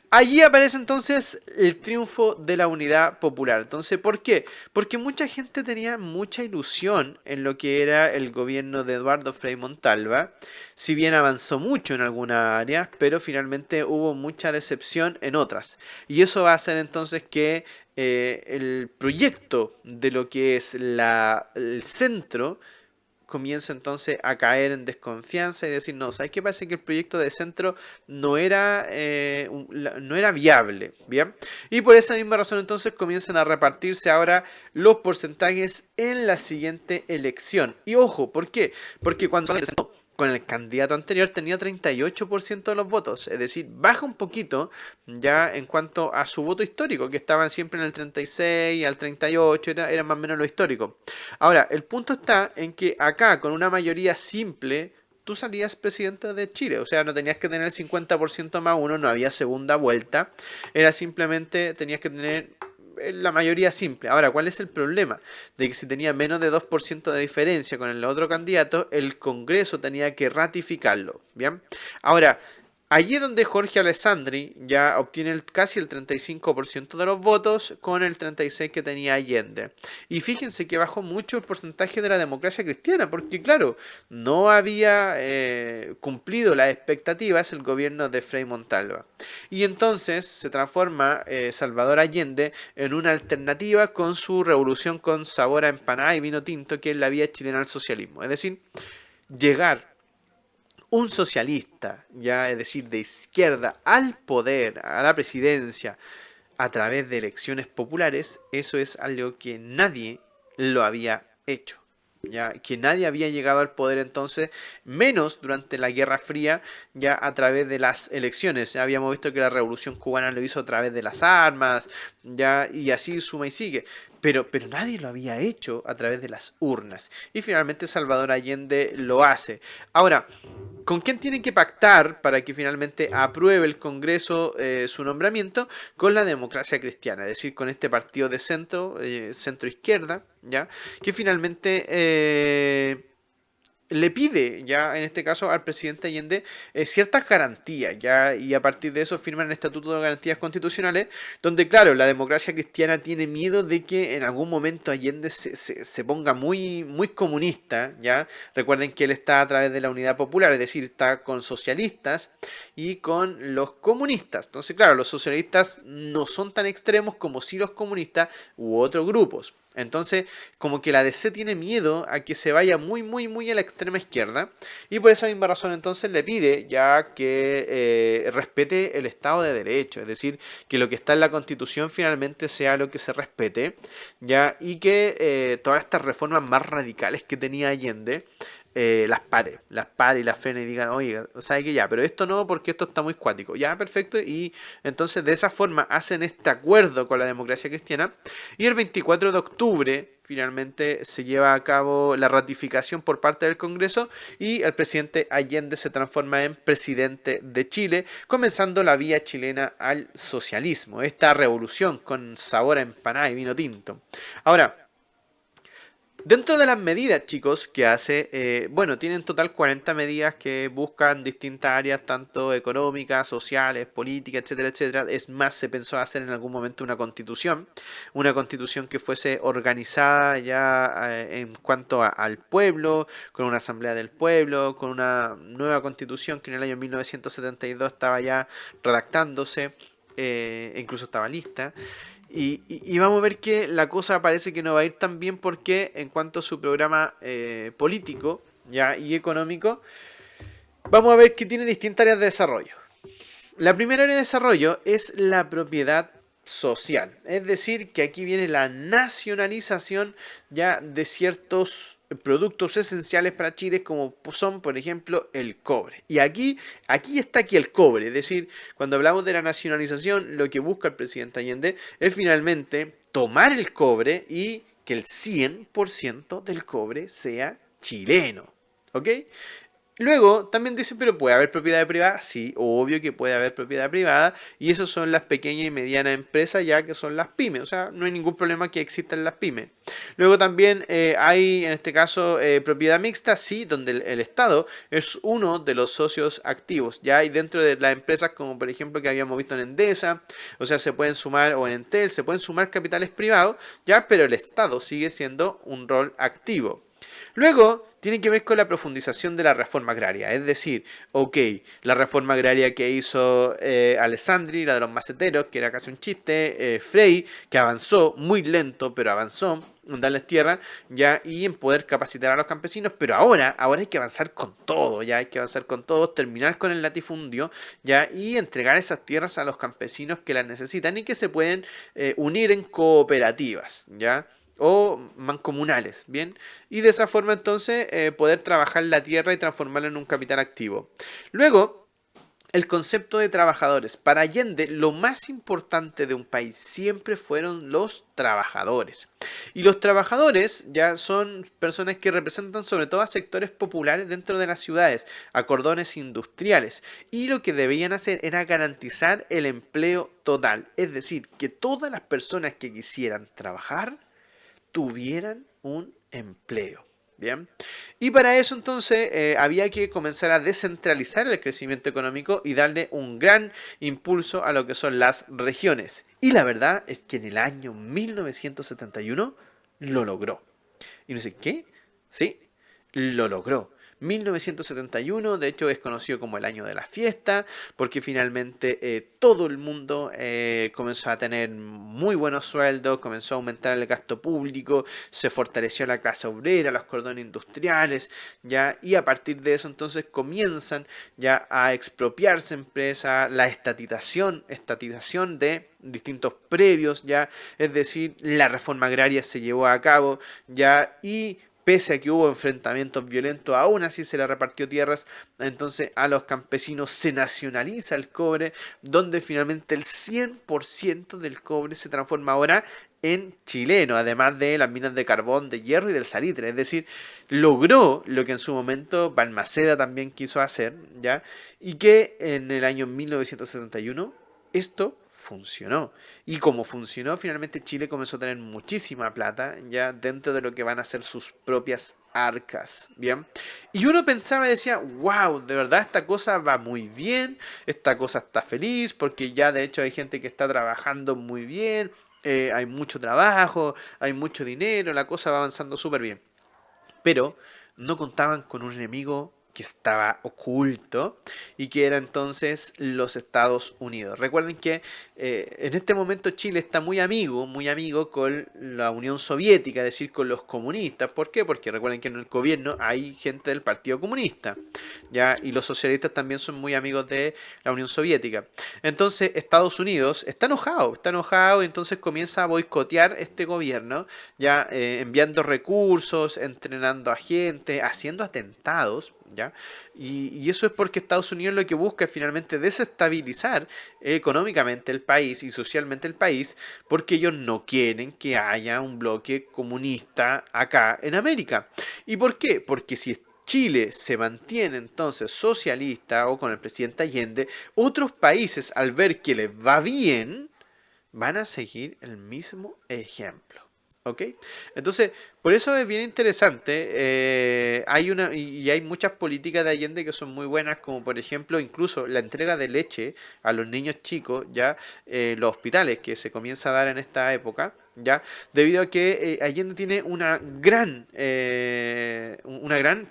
allí aparece entonces el triunfo de la unidad popular. Entonces, ¿por qué? Porque mucha gente tenía mucha ilusión en lo que era el gobierno de Eduardo Frei Montalva, si bien avanzó mucho en algunas áreas, pero finalmente hubo mucha decepción en otras. Y eso va a hacer entonces que el proyecto de lo que es el centro comienza entonces a caer en desconfianza y decir, no, ¿sabes qué pasa? Que el proyecto de centro no era viable, ¿bien? Y por esa misma razón entonces comienzan a repartirse ahora los porcentajes en la siguiente elección. Y ojo, ¿por qué? Porque cuando con el candidato anterior tenía 38% de los votos, es decir, baja un poquito ya en cuanto a su voto histórico, que estaban siempre en el 36 al 38, era más o menos lo histórico. Ahora, el punto está en que acá, con una mayoría simple, tú salías presidente de Chile, o sea, no tenías que tener el 50% más uno, no había segunda vuelta, era simplemente, tenías que tener la mayoría simple. Ahora, ¿cuál es el problema? De que si tenía menos de 2% de diferencia con el otro candidato, el Congreso tenía que ratificarlo. ¿Bien? Ahora, allí es donde Jorge Alessandri ya obtiene casi el 35% de los votos con el 36% que tenía Allende. Y fíjense que bajó mucho el porcentaje de la democracia cristiana, porque claro, no había cumplido las expectativas el gobierno de Frei Montalva. Y entonces se transforma Salvador Allende en una alternativa con su revolución con sabor a empanada y vino tinto, que es la vía chilena al socialismo. Es decir, llegar un socialista, ya es decir, de izquierda, al poder, a la presidencia, a través de elecciones populares, eso es algo que nadie lo había hecho. Ya que nadie había llegado al poder entonces, menos durante la Guerra Fría, ya a través de las elecciones. Ya habíamos visto que la Revolución Cubana lo hizo a través de las armas, ya, y así suma y sigue. Pero nadie lo había hecho a través de las urnas. Y finalmente Salvador Allende lo hace. Ahora, ¿con quién tienen que pactar para que finalmente apruebe el Congreso su nombramiento? Con la democracia cristiana, es decir, con este partido de centro, centro izquierda, ¿ya? Que finalmente le pide ya en este caso al presidente Allende ciertas garantías ya, y a partir de eso firman el Estatuto de Garantías Constitucionales, donde claro, la democracia cristiana tiene miedo de que en algún momento Allende se ponga muy comunista, ya. Recuerden que él está a través de la Unidad Popular, es decir, está con socialistas y con los comunistas. Entonces claro, los socialistas no son tan extremos como si los comunistas u otros grupos. Entonces, como que la DC tiene miedo a que se vaya muy, muy, muy a la extrema izquierda. Y por esa misma razón, entonces, le pide ya que respete el Estado de Derecho. Es decir, que lo que está en la Constitución finalmente sea lo que se respete. Ya, y que todas estas reformas más radicales que tenía Allende las pare y las frene y digan, oye, ¿sabe que ya? Pero esto no, porque esto está muy cuático. Ya, perfecto. Y entonces de esa forma hacen este acuerdo con la democracia cristiana. Y el 24 de octubre finalmente se lleva a cabo la ratificación por parte del Congreso y el presidente Allende se transforma en presidente de Chile, comenzando la vía chilena al socialismo. Esta revolución con sabor a empanada y vino tinto. Ahora, dentro de las medidas, chicos, que hace, bueno, tienen en total 40 medidas que buscan distintas áreas, tanto económicas, sociales, políticas, etcétera, etcétera. Es más, se pensó hacer en algún momento una constitución que fuese organizada ya en cuanto al pueblo, con una asamblea del pueblo, con una nueva constitución que en el año 1972 estaba ya redactándose, incluso estaba lista. Y vamos a ver que la cosa parece que no va a ir tan bien porque en cuanto a su programa político ya y económico, vamos a ver que tiene distintas áreas de desarrollo. La primera área de desarrollo es la propiedad social. Es decir, que aquí viene la nacionalización ya de ciertos productos esenciales para Chile como son, por ejemplo, el cobre. Y aquí está el cobre. Es decir, cuando hablamos de la nacionalización, lo que busca el presidente Allende es finalmente tomar el cobre y que el 100% del cobre sea chileno. ¿Ok? Luego también dice, pero ¿puede haber propiedad privada? Sí, obvio que puede haber propiedad privada. Y eso son las pequeñas y medianas empresas, ya que son las pymes. O sea, no hay ningún problema que existan las pymes. Luego también hay, en este caso, propiedad mixta, sí, donde el Estado es uno de los socios activos. Ya hay dentro de las empresas, como por ejemplo que habíamos visto en Endesa, o sea, se pueden sumar, o en Entel, se pueden sumar capitales privados, ya, pero el Estado sigue siendo un rol activo. Luego, tiene que ver con la profundización de la reforma agraria. Es decir, ok, la reforma agraria que hizo Alessandri, la de los maceteros, que era casi un chiste, Frey, que avanzó muy lento, pero avanzó en darles tierra, ya, y en poder capacitar a los campesinos, pero ahora hay que avanzar con todo, ya hay que avanzar con todo, terminar con el latifundio, ya, y entregar esas tierras a los campesinos que las necesitan y que se pueden unir en cooperativas, ya, o mancomunales, ¿bien? Y de esa forma entonces poder trabajar la tierra y transformarla en un capital activo. Luego, el concepto de trabajadores. Para Allende, lo más importante de un país siempre fueron los trabajadores. Y los trabajadores ya son personas que representan sobre todo a sectores populares dentro de las ciudades, a cordones industriales. Y lo que debían hacer era garantizar el empleo total. Es decir, que todas las personas que quisieran trabajar tuvieran un empleo. Bien. Y para eso entonces había que comenzar a descentralizar el crecimiento económico y darle un gran impulso a lo que son las regiones. Y la verdad es que en el año 1971 lo logró. Y no sé qué. Sí, lo logró. 1971, de hecho, es conocido como el año de la fiesta, porque finalmente todo el mundo comenzó a tener muy buenos sueldos, comenzó a aumentar el gasto público, se fortaleció la clase obrera, los cordones industriales, ya, y a partir de eso entonces comienzan ya a expropiarse empresas, la estatización de distintos predios, ya, es decir, la reforma agraria se llevó a cabo, ya, y pese a que hubo enfrentamientos violentos, aún así se le repartió tierras, entonces a los campesinos se nacionaliza el cobre, donde finalmente el 100% del cobre se transforma ahora en chileno, además de las minas de carbón, de hierro y del salitre. Es decir, logró lo que en su momento Balmaceda también quiso hacer, ¿ya? Y que en el año 1971 esto funcionó. Y como funcionó, finalmente Chile comenzó a tener muchísima plata ya dentro de lo que van a ser sus propias arcas, ¿bien? Y uno pensaba y decía, wow, de verdad esta cosa va muy bien, esta cosa está feliz, porque ya de hecho hay gente que está trabajando muy bien, hay mucho trabajo, hay mucho dinero, la cosa va avanzando súper bien. Pero no contaban con un enemigo que estaba oculto y que era entonces los Estados Unidos. Recuerden que en este momento Chile está muy amigo con la Unión Soviética, es decir, con los comunistas. ¿Por qué? Porque recuerden que en el gobierno hay gente del Partido Comunista, ¿ya? Y los socialistas también son muy amigos de la Unión Soviética. Entonces Estados Unidos está enojado y entonces comienza a boicotear este gobierno, ya enviando recursos, entrenando a gente, haciendo atentados, ¿ya? Y eso es porque Estados Unidos lo que busca es finalmente desestabilizar económicamente el país y socialmente el país, porque ellos no quieren que haya un bloque comunista acá en América. ¿Y por qué? Porque si Chile se mantiene entonces socialista o con el presidente Allende, otros países al ver que les va bien, van a seguir el mismo ejemplo. ¿Ok? Entonces, por eso es bien interesante. Y hay muchas políticas de Allende que son muy buenas, como por ejemplo, incluso la entrega de leche a los niños chicos, ya los hospitales que se comienza a dar en esta época. ¿Ya? Debido a que Allende tiene una gran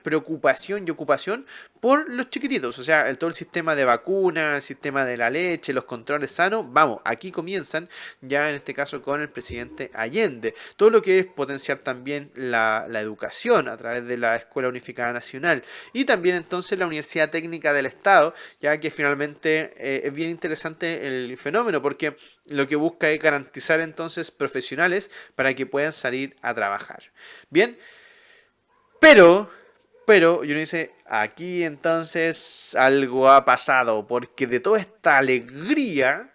preocupación y ocupación por los chiquititos, o sea, todo el sistema de vacunas, el sistema de la leche, los controles sanos, vamos, aquí comienzan ya en este caso con el presidente Allende. Todo lo que es potenciar también la educación a través de la Escuela Unificada Nacional y también entonces la Universidad Técnica del Estado, ya que finalmente es bien interesante el fenómeno porque lo que busca es garantizar entonces profesionales para que puedan salir a trabajar. Bien, pero, y uno dice, aquí entonces algo ha pasado, porque de toda esta alegría,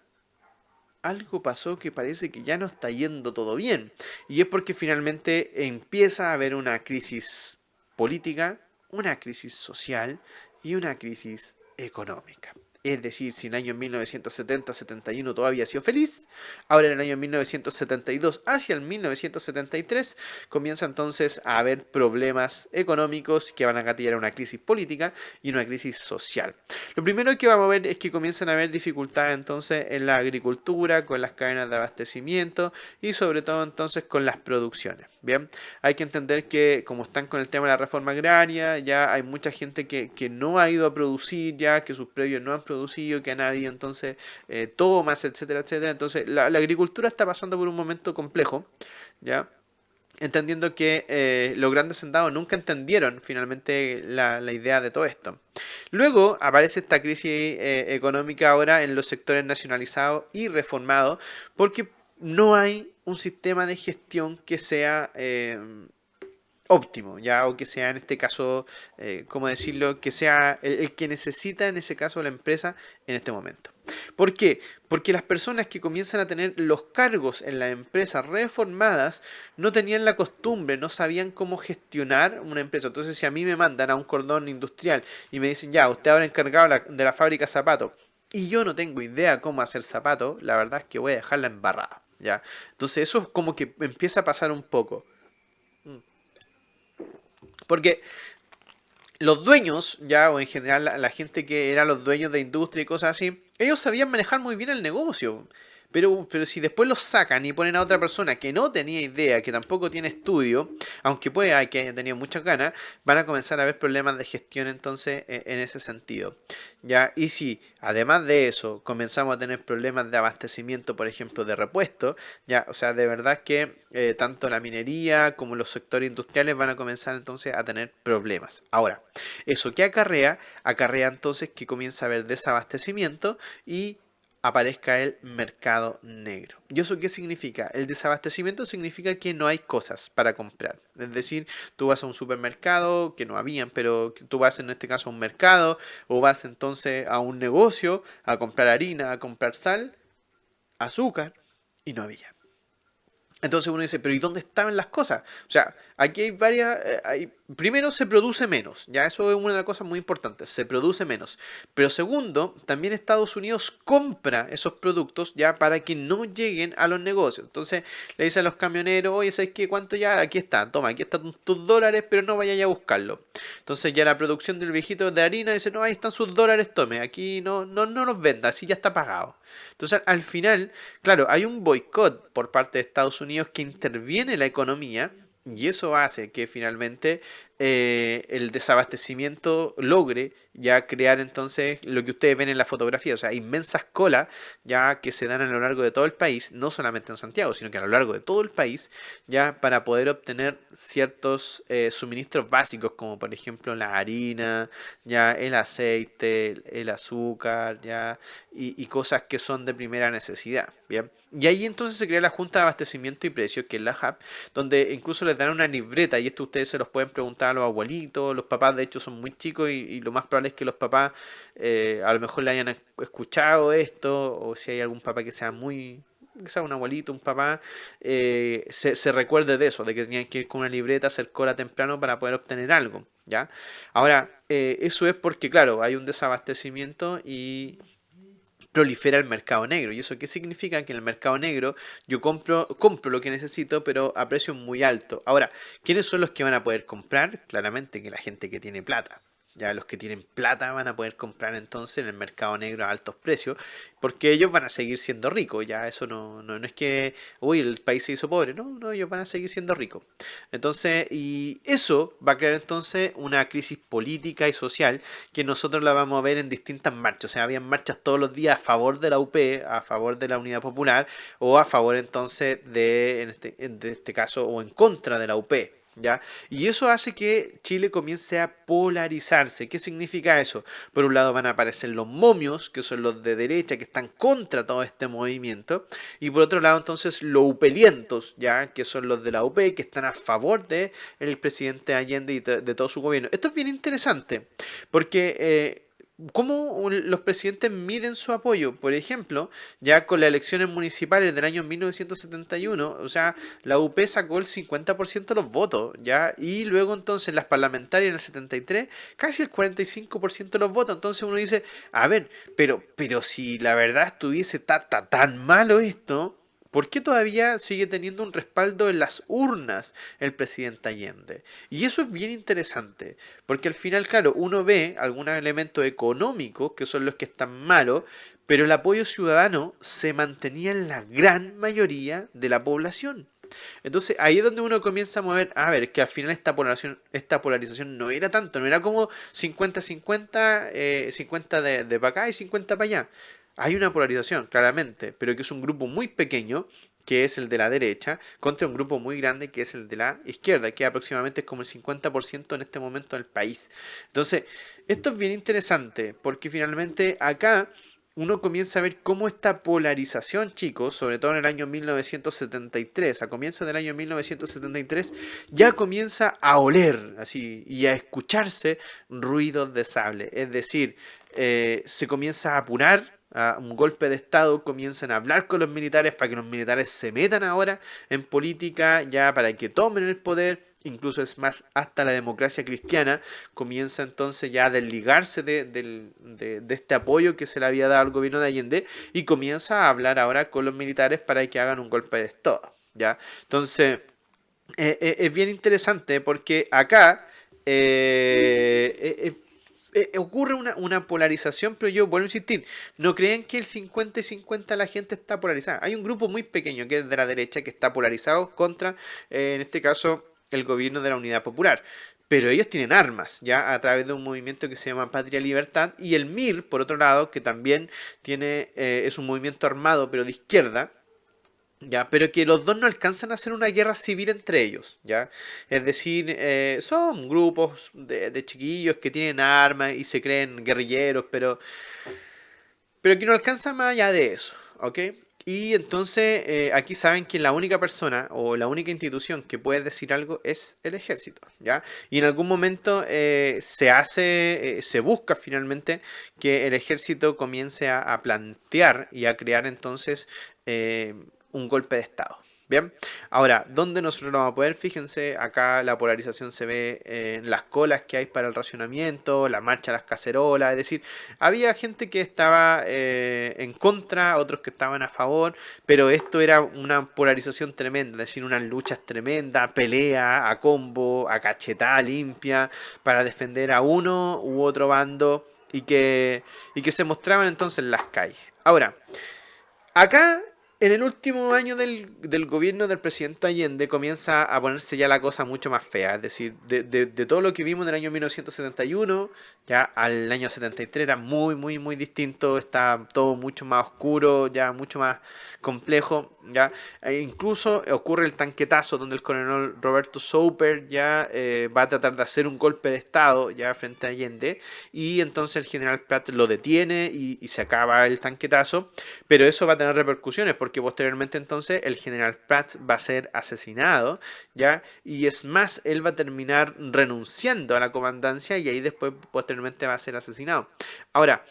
algo pasó que parece que ya no está yendo todo bien. Y es porque finalmente empieza a haber una crisis política, una crisis social y una crisis económica. Es decir, si en el año 1970-71 todavía ha sido feliz, ahora en el año 1972 hacia el 1973 comienza entonces a haber problemas económicos que van a gatillar una crisis política y una crisis social. Lo primero que vamos a ver es que comienzan a haber dificultades entonces en la agricultura, con las cadenas de abastecimiento y sobre todo entonces con las producciones. Bien, hay que entender que como están con el tema de la reforma agraria, ya hay mucha gente que no ha ido a producir, ya que sus previos no han producido, que han habido entonces tomas, etcétera, etcétera. Entonces la agricultura está pasando por un momento complejo, ya entendiendo que los grandes hacendados nunca entendieron finalmente la idea de todo esto. Luego aparece esta crisis económica ahora en los sectores nacionalizados y reformados, porque no hay un sistema de gestión que sea óptimo, ya, o que sea en este caso, ¿cómo decirlo? Que sea el que necesita en ese caso la empresa en este momento. ¿Por qué? Porque las personas que comienzan a tener los cargos en las empresas reformadas no tenían la costumbre, no sabían cómo gestionar una empresa. Entonces, si a mí me mandan a un cordón industrial y me dicen, ya, usted ahora encargado de la fábrica de zapatos, y yo no tengo idea cómo hacer zapatos, la verdad es que voy a dejarla embarrada, ¿ya? Entonces, eso es como que empieza a pasar un poco. Porque los dueños, ya, o en general la gente que era los dueños de industria y cosas así, ellos sabían manejar muy bien el negocio. Pero si después los sacan y ponen a otra persona que no tenía idea, que tampoco tiene estudio, aunque pueda que haya tenido muchas ganas, van a comenzar a haber problemas de gestión entonces en ese sentido. ¿Ya? Y si además de eso comenzamos a tener problemas de abastecimiento, por ejemplo, de repuestos, ya, o sea, de verdad que tanto la minería como los sectores industriales van a comenzar entonces a tener problemas. Ahora, ¿eso qué acarrea? Acarrea entonces que comienza a haber desabastecimiento y aparezca el mercado negro. ¿Y eso qué significa? El desabastecimiento significa que no hay cosas para comprar. Es decir, tú vas a un supermercado, que no habían, pero tú vas en este caso a un mercado o vas entonces a un negocio a comprar harina, a comprar sal, azúcar y no había. Entonces uno dice, pero ¿y dónde estaban las cosas? O sea, aquí hay varias... primero, se produce menos, ya eso es una de las cosas muy importantes, se produce menos. Pero segundo, también Estados Unidos compra esos productos ya para que no lleguen a los negocios. Entonces le dice a los camioneros, oye, ¿sabes qué? ¿Cuánto ya? Aquí está, toma, aquí están tus dólares, pero no vayas a buscarlo. Entonces ya la producción del viejito de harina dice, no, ahí están sus dólares, tome, aquí no los venda, así ya está pagado. Entonces al final, claro, hay un boicot por parte de Estados Unidos que interviene en la economía y eso hace que finalmente el desabastecimiento logre ya crear entonces lo que ustedes ven en la fotografía, o sea, inmensas colas ya que se dan a lo largo de todo el país, no solamente en Santiago, sino que a lo largo de todo el país, ya para poder obtener ciertos suministros básicos, como por ejemplo la harina, ya el aceite, el azúcar, ya, y cosas que son de primera necesidad, ¿bien? Y ahí entonces se crea la Junta de Abastecimiento y Precios, que es la JAP, donde incluso les dan una libreta, y esto ustedes se los pueden preguntar a los abuelitos, los papás de hecho son muy chicos y lo más probable es que los papás a lo mejor le hayan escuchado esto, o si hay algún papá que sea muy, que sea un abuelito, un papá, se recuerde de eso, de que tenían que ir con una libreta, hacer cola temprano para poder obtener algo, ¿ya? Ahora, eso es porque, claro, hay un desabastecimiento y prolifera el mercado negro. ¿Y eso qué significa? Que en el mercado negro yo compro lo que necesito, pero a precio muy alto. Ahora, ¿quiénes son los que van a poder comprar? Claramente que la gente que tiene plata. Ya los que tienen plata van a poder comprar entonces en el mercado negro a altos precios, porque ellos van a seguir siendo ricos. Ya eso no es que, uy, el país se hizo pobre. No, no, ellos van a seguir siendo ricos. Entonces, y eso va a crear entonces una crisis política y social que nosotros la vamos a ver en distintas marchas. O sea, habían marchas todos los días a favor de la UP, a favor de la Unidad Popular, o a favor entonces de, en este caso, o en contra de la UP. ¿Ya? Y eso hace que Chile comience a polarizarse. ¿Qué significa eso? Por un lado van a aparecer los momios, que son los de derecha, que están contra todo este movimiento, y por otro lado entonces los upelientos, ¿ya? Que son los de la UP, que están a favor de el presidente Allende y de todo su gobierno. Esto es bien interesante, porque ¿cómo los presidentes miden su apoyo? Por ejemplo, ya con las elecciones municipales del año 1971, o sea, la UP sacó el 50% de los votos, ¿ya? Y luego entonces las parlamentarias en el 73, casi el 45% de los votos. Entonces uno dice, a ver, pero si la verdad estuviese tan malo esto, ¿por qué todavía sigue teniendo un respaldo en las urnas el presidente Allende? Y eso es bien interesante, porque al final, claro, uno ve algunos elementos económicos que son los que están malos, pero el apoyo ciudadano se mantenía en la gran mayoría de la población. Entonces ahí es donde uno comienza a mover, a ver, que al final esta polarización no era tanto, no era como 50-50, 50 de para acá y 50 para allá. Hay una polarización, claramente, pero que es un grupo muy pequeño, que es el de la derecha, contra un grupo muy grande, que es el de la izquierda, que aproximadamente es como el 50% en este momento del país. Entonces, esto es bien interesante, porque finalmente acá uno comienza a ver cómo esta polarización, chicos, sobre todo en el año 1973, a comienzos del año 1973, ya comienza a oler así y a escucharse ruidos de sable. Es decir, se comienza a apurar a un golpe de estado, comienzan a hablar con los militares para que los militares se metan ahora en política, ya para que tomen el poder. Incluso es más, hasta la democracia cristiana comienza entonces ya a desligarse de este apoyo que se le había dado al gobierno de Allende y comienza a hablar ahora con los militares para que hagan un golpe de estado, ¿ya? Entonces, es bien interesante porque acá ocurre una polarización, pero yo vuelvo a insistir, no creen que el 50 y 50 la gente está polarizada. Hay un grupo muy pequeño que es de la derecha que está polarizado contra, en este caso, el gobierno de la Unidad Popular. Pero ellos tienen armas, ya a través de un movimiento que se llama Patria Libertad, y el MIR, por otro lado, que también tiene, es un movimiento armado, pero de izquierda, ya, pero que los dos no alcanzan a hacer una guerra civil entre ellos, ¿ya? Es decir, son grupos de chiquillos que tienen armas y se creen guerrilleros, pero que no alcanzan más allá de eso, ¿ok? Y entonces aquí saben que la única persona o la única institución que puede decir algo es el ejército, ¿ya? Y en algún momento se busca finalmente que el ejército comience a plantear y a crear entonces un golpe de estado. Bien, ahora, ¿dónde nosotros lo vamos a poder? Fíjense, acá la polarización se ve en las colas que hay para el racionamiento, la marcha a las cacerolas, es decir, había gente que estaba en contra, otros que estaban a favor, pero esto era una polarización tremenda, es decir, unas luchas tremendas, pelea a combo, a cachetada limpia, para defender a uno u otro bando y que se mostraban entonces en las calles. Ahora, acá En el último año del gobierno del presidente Allende comienza a ponerse ya la cosa mucho más fea. Es decir, de todo lo que vimos del año 1971 ya al año 73 era muy, muy, muy distinto. Está todo mucho más oscuro, ya mucho más complejo. Ya incluso ocurre el tanquetazo donde el coronel Roberto Soper ya va a tratar de hacer un golpe de estado ya frente a Allende. Y entonces el general Pratt lo detiene y se acaba el tanquetazo. Pero eso va a tener repercusiones porque posteriormente entonces el general Pratt va a ser asesinado, ¿ya? Y es más, él va a terminar renunciando a la comandancia y ahí después posteriormente va a ser asesinado. Ahora,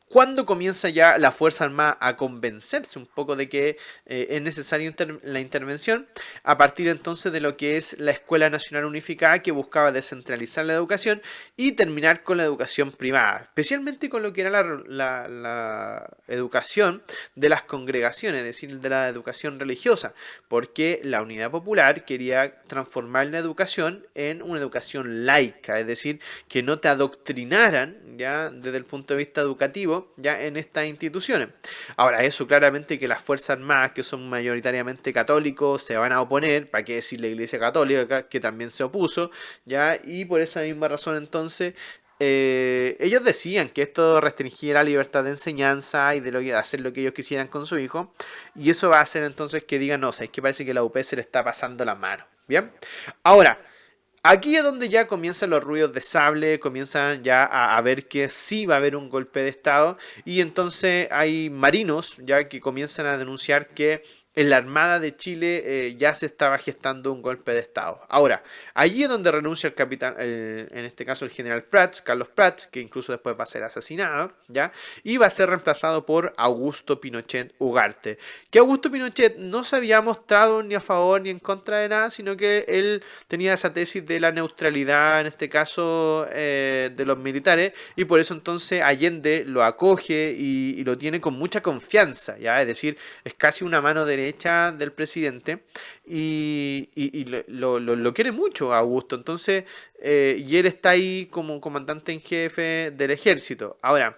¿cuándo comienza ya la Fuerza Armada a convencerse un poco de que es necesaria la intervención? A partir entonces de lo que es la Escuela Nacional Unificada, que buscaba descentralizar la educación y terminar con la educación privada, especialmente con lo que era la educación de las congregaciones, es decir, de la educación religiosa, porque la Unidad Popular quería transformar la educación en una educación laica, es decir, que no te adoctrinaran ya desde el punto de vista educativo ya en estas instituciones. Ahora, eso claramente que las Fuerzas Armadas, que son mayoritariamente católicos, se van a oponer, para qué decir la Iglesia Católica, que también se opuso, ya, y por esa misma razón entonces ellos decían que esto restringía la libertad de enseñanza y de hacer lo que ellos quisieran con su hijo, y eso va a hacer entonces que digan, no, es que parece que la UP se le está pasando la mano, ¿bien? Ahora, aquí es donde ya comienzan los ruidos de sable, comienzan ya a ver que sí va a haber un golpe de estado y entonces hay marinos ya que comienzan a denunciar que en la Armada de Chile ya se estaba gestando un golpe de estado. Ahora, allí es donde renuncia el capitán, en este caso el general Prats, Carlos Prats, que incluso después va a ser asesinado, ¿ya? Y va a ser reemplazado por Augusto Pinochet Ugarte. Que Augusto Pinochet no se había mostrado ni a favor ni en contra de nada, sino que él tenía esa tesis de la neutralidad, en este caso de los militares, y por eso entonces Allende lo acoge y lo tiene con mucha confianza, ¿ya? Es decir, es casi una mano derecha del presidente y lo quiere mucho a Augusto, entonces, y él está ahí como comandante en jefe del ejército. Ahora,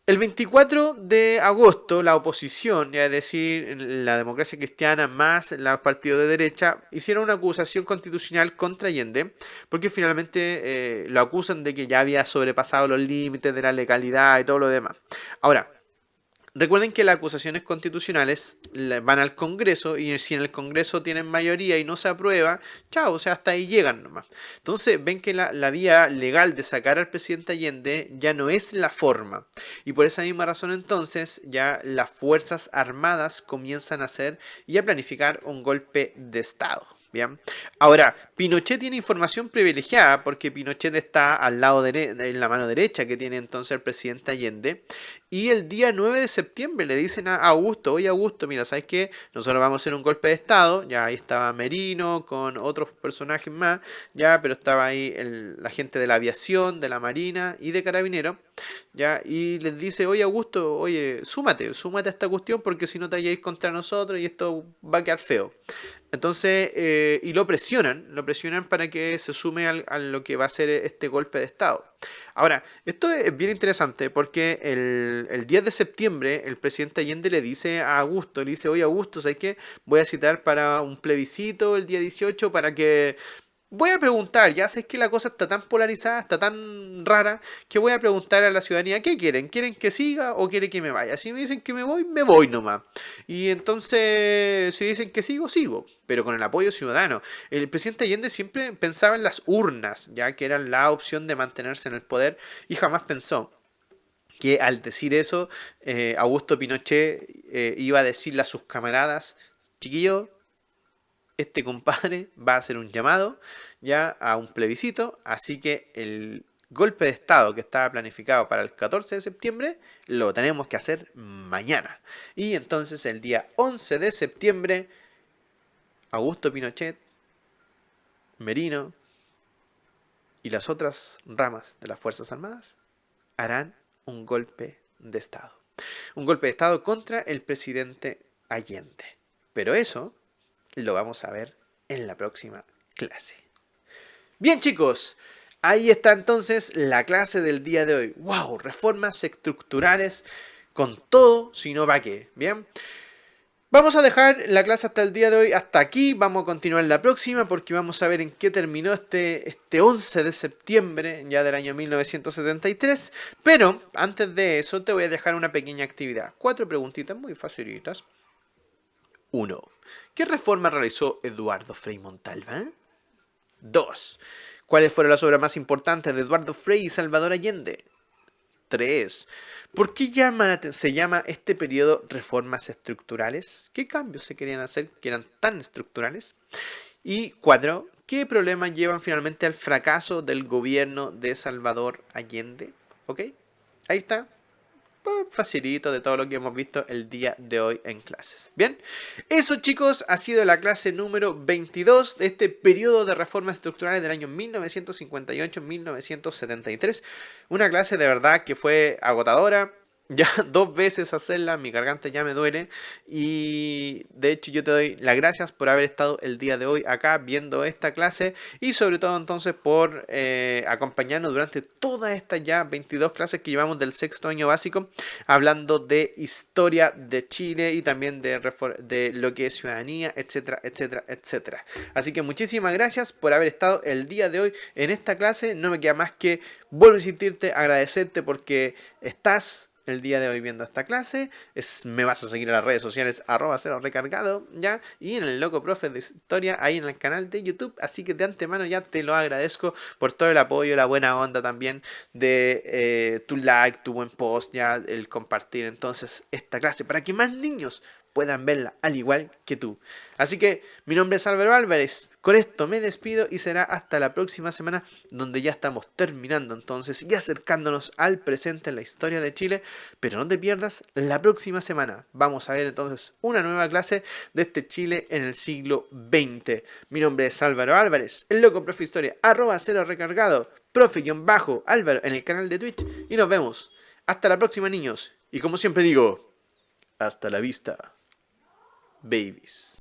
el 24 de agosto, la oposición, ya es decir, la democracia cristiana más los partidos de derecha, hicieron una acusación constitucional contra Allende, porque finalmente lo acusan de que ya había sobrepasado los límites de la legalidad y todo lo demás. Ahora, recuerden que las acusaciones constitucionales van al Congreso y si en el Congreso tienen mayoría y no se aprueba, chao, o sea, hasta ahí llegan nomás. Entonces ven que la vía legal de sacar al presidente Allende ya no es la forma. Y por esa misma razón entonces ya las Fuerzas Armadas comienzan a hacer y a planificar un golpe de Estado. Bien. Ahora, Pinochet tiene información privilegiada porque Pinochet está al lado en la mano derecha que tiene entonces el presidente Allende. Y el día 9 de septiembre le dicen a Augusto, oye Augusto, mira, ¿sabes qué? Nosotros vamos a hacer un golpe de estado. Ya ahí estaba Merino con otros personajes más, ya, pero estaba ahí la gente de la aviación, de la marina y de carabineros. Ya, y les dice, oye Augusto, oye, súmate a esta cuestión porque si no te vayáis contra nosotros y esto va a quedar feo. Entonces, y lo presionan para que se sume a lo que va a ser este golpe de Estado. Ahora, esto es bien interesante porque el 10 de septiembre el presidente Allende le dice a Augusto, le dice, oye Augusto, ¿sabes qué? Voy a citar para un plebiscito el día 18 para que... Voy a preguntar, ya sé que la cosa está tan polarizada, está tan rara, que voy a preguntar a la ciudadanía, ¿qué quieren? ¿Quieren que siga o quieren que me vaya? Si me dicen que me voy nomás. Y entonces, si dicen que sigo, sigo, pero con el apoyo ciudadano. El presidente Allende siempre pensaba en las urnas, ya que eran la opción de mantenerse en el poder, y jamás pensó que al decir eso, Augusto Pinochet iba a decirle a sus camaradas, chiquillos, este compadre va a hacer un llamado ya a un plebiscito, así que el golpe de estado que estaba planificado para el 14 de septiembre lo tenemos que hacer mañana. Y entonces el día 11 de septiembre, Augusto Pinochet, Merino y las otras ramas de las Fuerzas Armadas harán un golpe de estado. Un golpe de estado contra el presidente Allende. Pero eso lo vamos a ver en la próxima clase. Bien chicos, ahí está entonces la clase del día de hoy. ¡Wow! Reformas estructurales con todo, si no para qué. Bien. Vamos a dejar la clase hasta el día de hoy, hasta aquí. Vamos a continuar la próxima porque vamos a ver en qué terminó este 11 de septiembre ya del año 1973. Pero antes de eso te voy a dejar una pequeña actividad. 4 preguntitas muy facilitas. 1. ¿Qué reforma realizó Eduardo Frei Montalva? 2. ¿Cuáles fueron las obras más importantes de Eduardo Frei y Salvador Allende? 3. ¿Por qué se llama este periodo reformas estructurales? ¿Qué cambios se querían hacer que eran tan estructurales? Y 4. ¿Qué problemas llevan finalmente al fracaso del gobierno de Salvador Allende? ¿Ok? Ahí está. Facilito de todo lo que hemos visto el día de hoy en clases. Bien, eso chicos ha sido la clase número 22 de este periodo de reformas estructurales del año 1958-1973. Una clase de verdad que fue agotadora. Ya 2 veces hacerla, mi garganta ya me duele y de hecho yo te doy las gracias por haber estado el día de hoy acá viendo esta clase y sobre todo entonces por acompañarnos durante todas estas ya 22 clases que llevamos del 6º año básico hablando de historia de Chile y también de lo que es ciudadanía, etcétera, etcétera, etcétera. Así que muchísimas gracias por haber estado el día de hoy en esta clase. No me queda más que vuelvo a insistirte, agradecerte porque estás el día de hoy viendo esta clase. Me vas a seguir en las redes sociales @0recargado, ¿ya? Y en el Loco Profe de Historia, ahí en el canal de YouTube. Así que de antemano ya te lo agradezco por todo el apoyo, la buena onda también de tu like, tu buen post, ya el compartir entonces esta clase para que más niños puedan verla al igual que tú. Así que mi nombre es Álvaro Álvarez. Con esto me despido y será hasta la próxima semana donde ya estamos terminando entonces y acercándonos al presente en la historia de Chile. Pero no te pierdas la próxima semana. Vamos a ver entonces una nueva clase de este Chile en el siglo XX. Mi nombre es Álvaro Álvarez, el Loco Profe Historia, @0recargado, profe-álvaro en el canal de Twitch y nos vemos. Hasta la próxima niños. Y como siempre digo, hasta la vista, babies.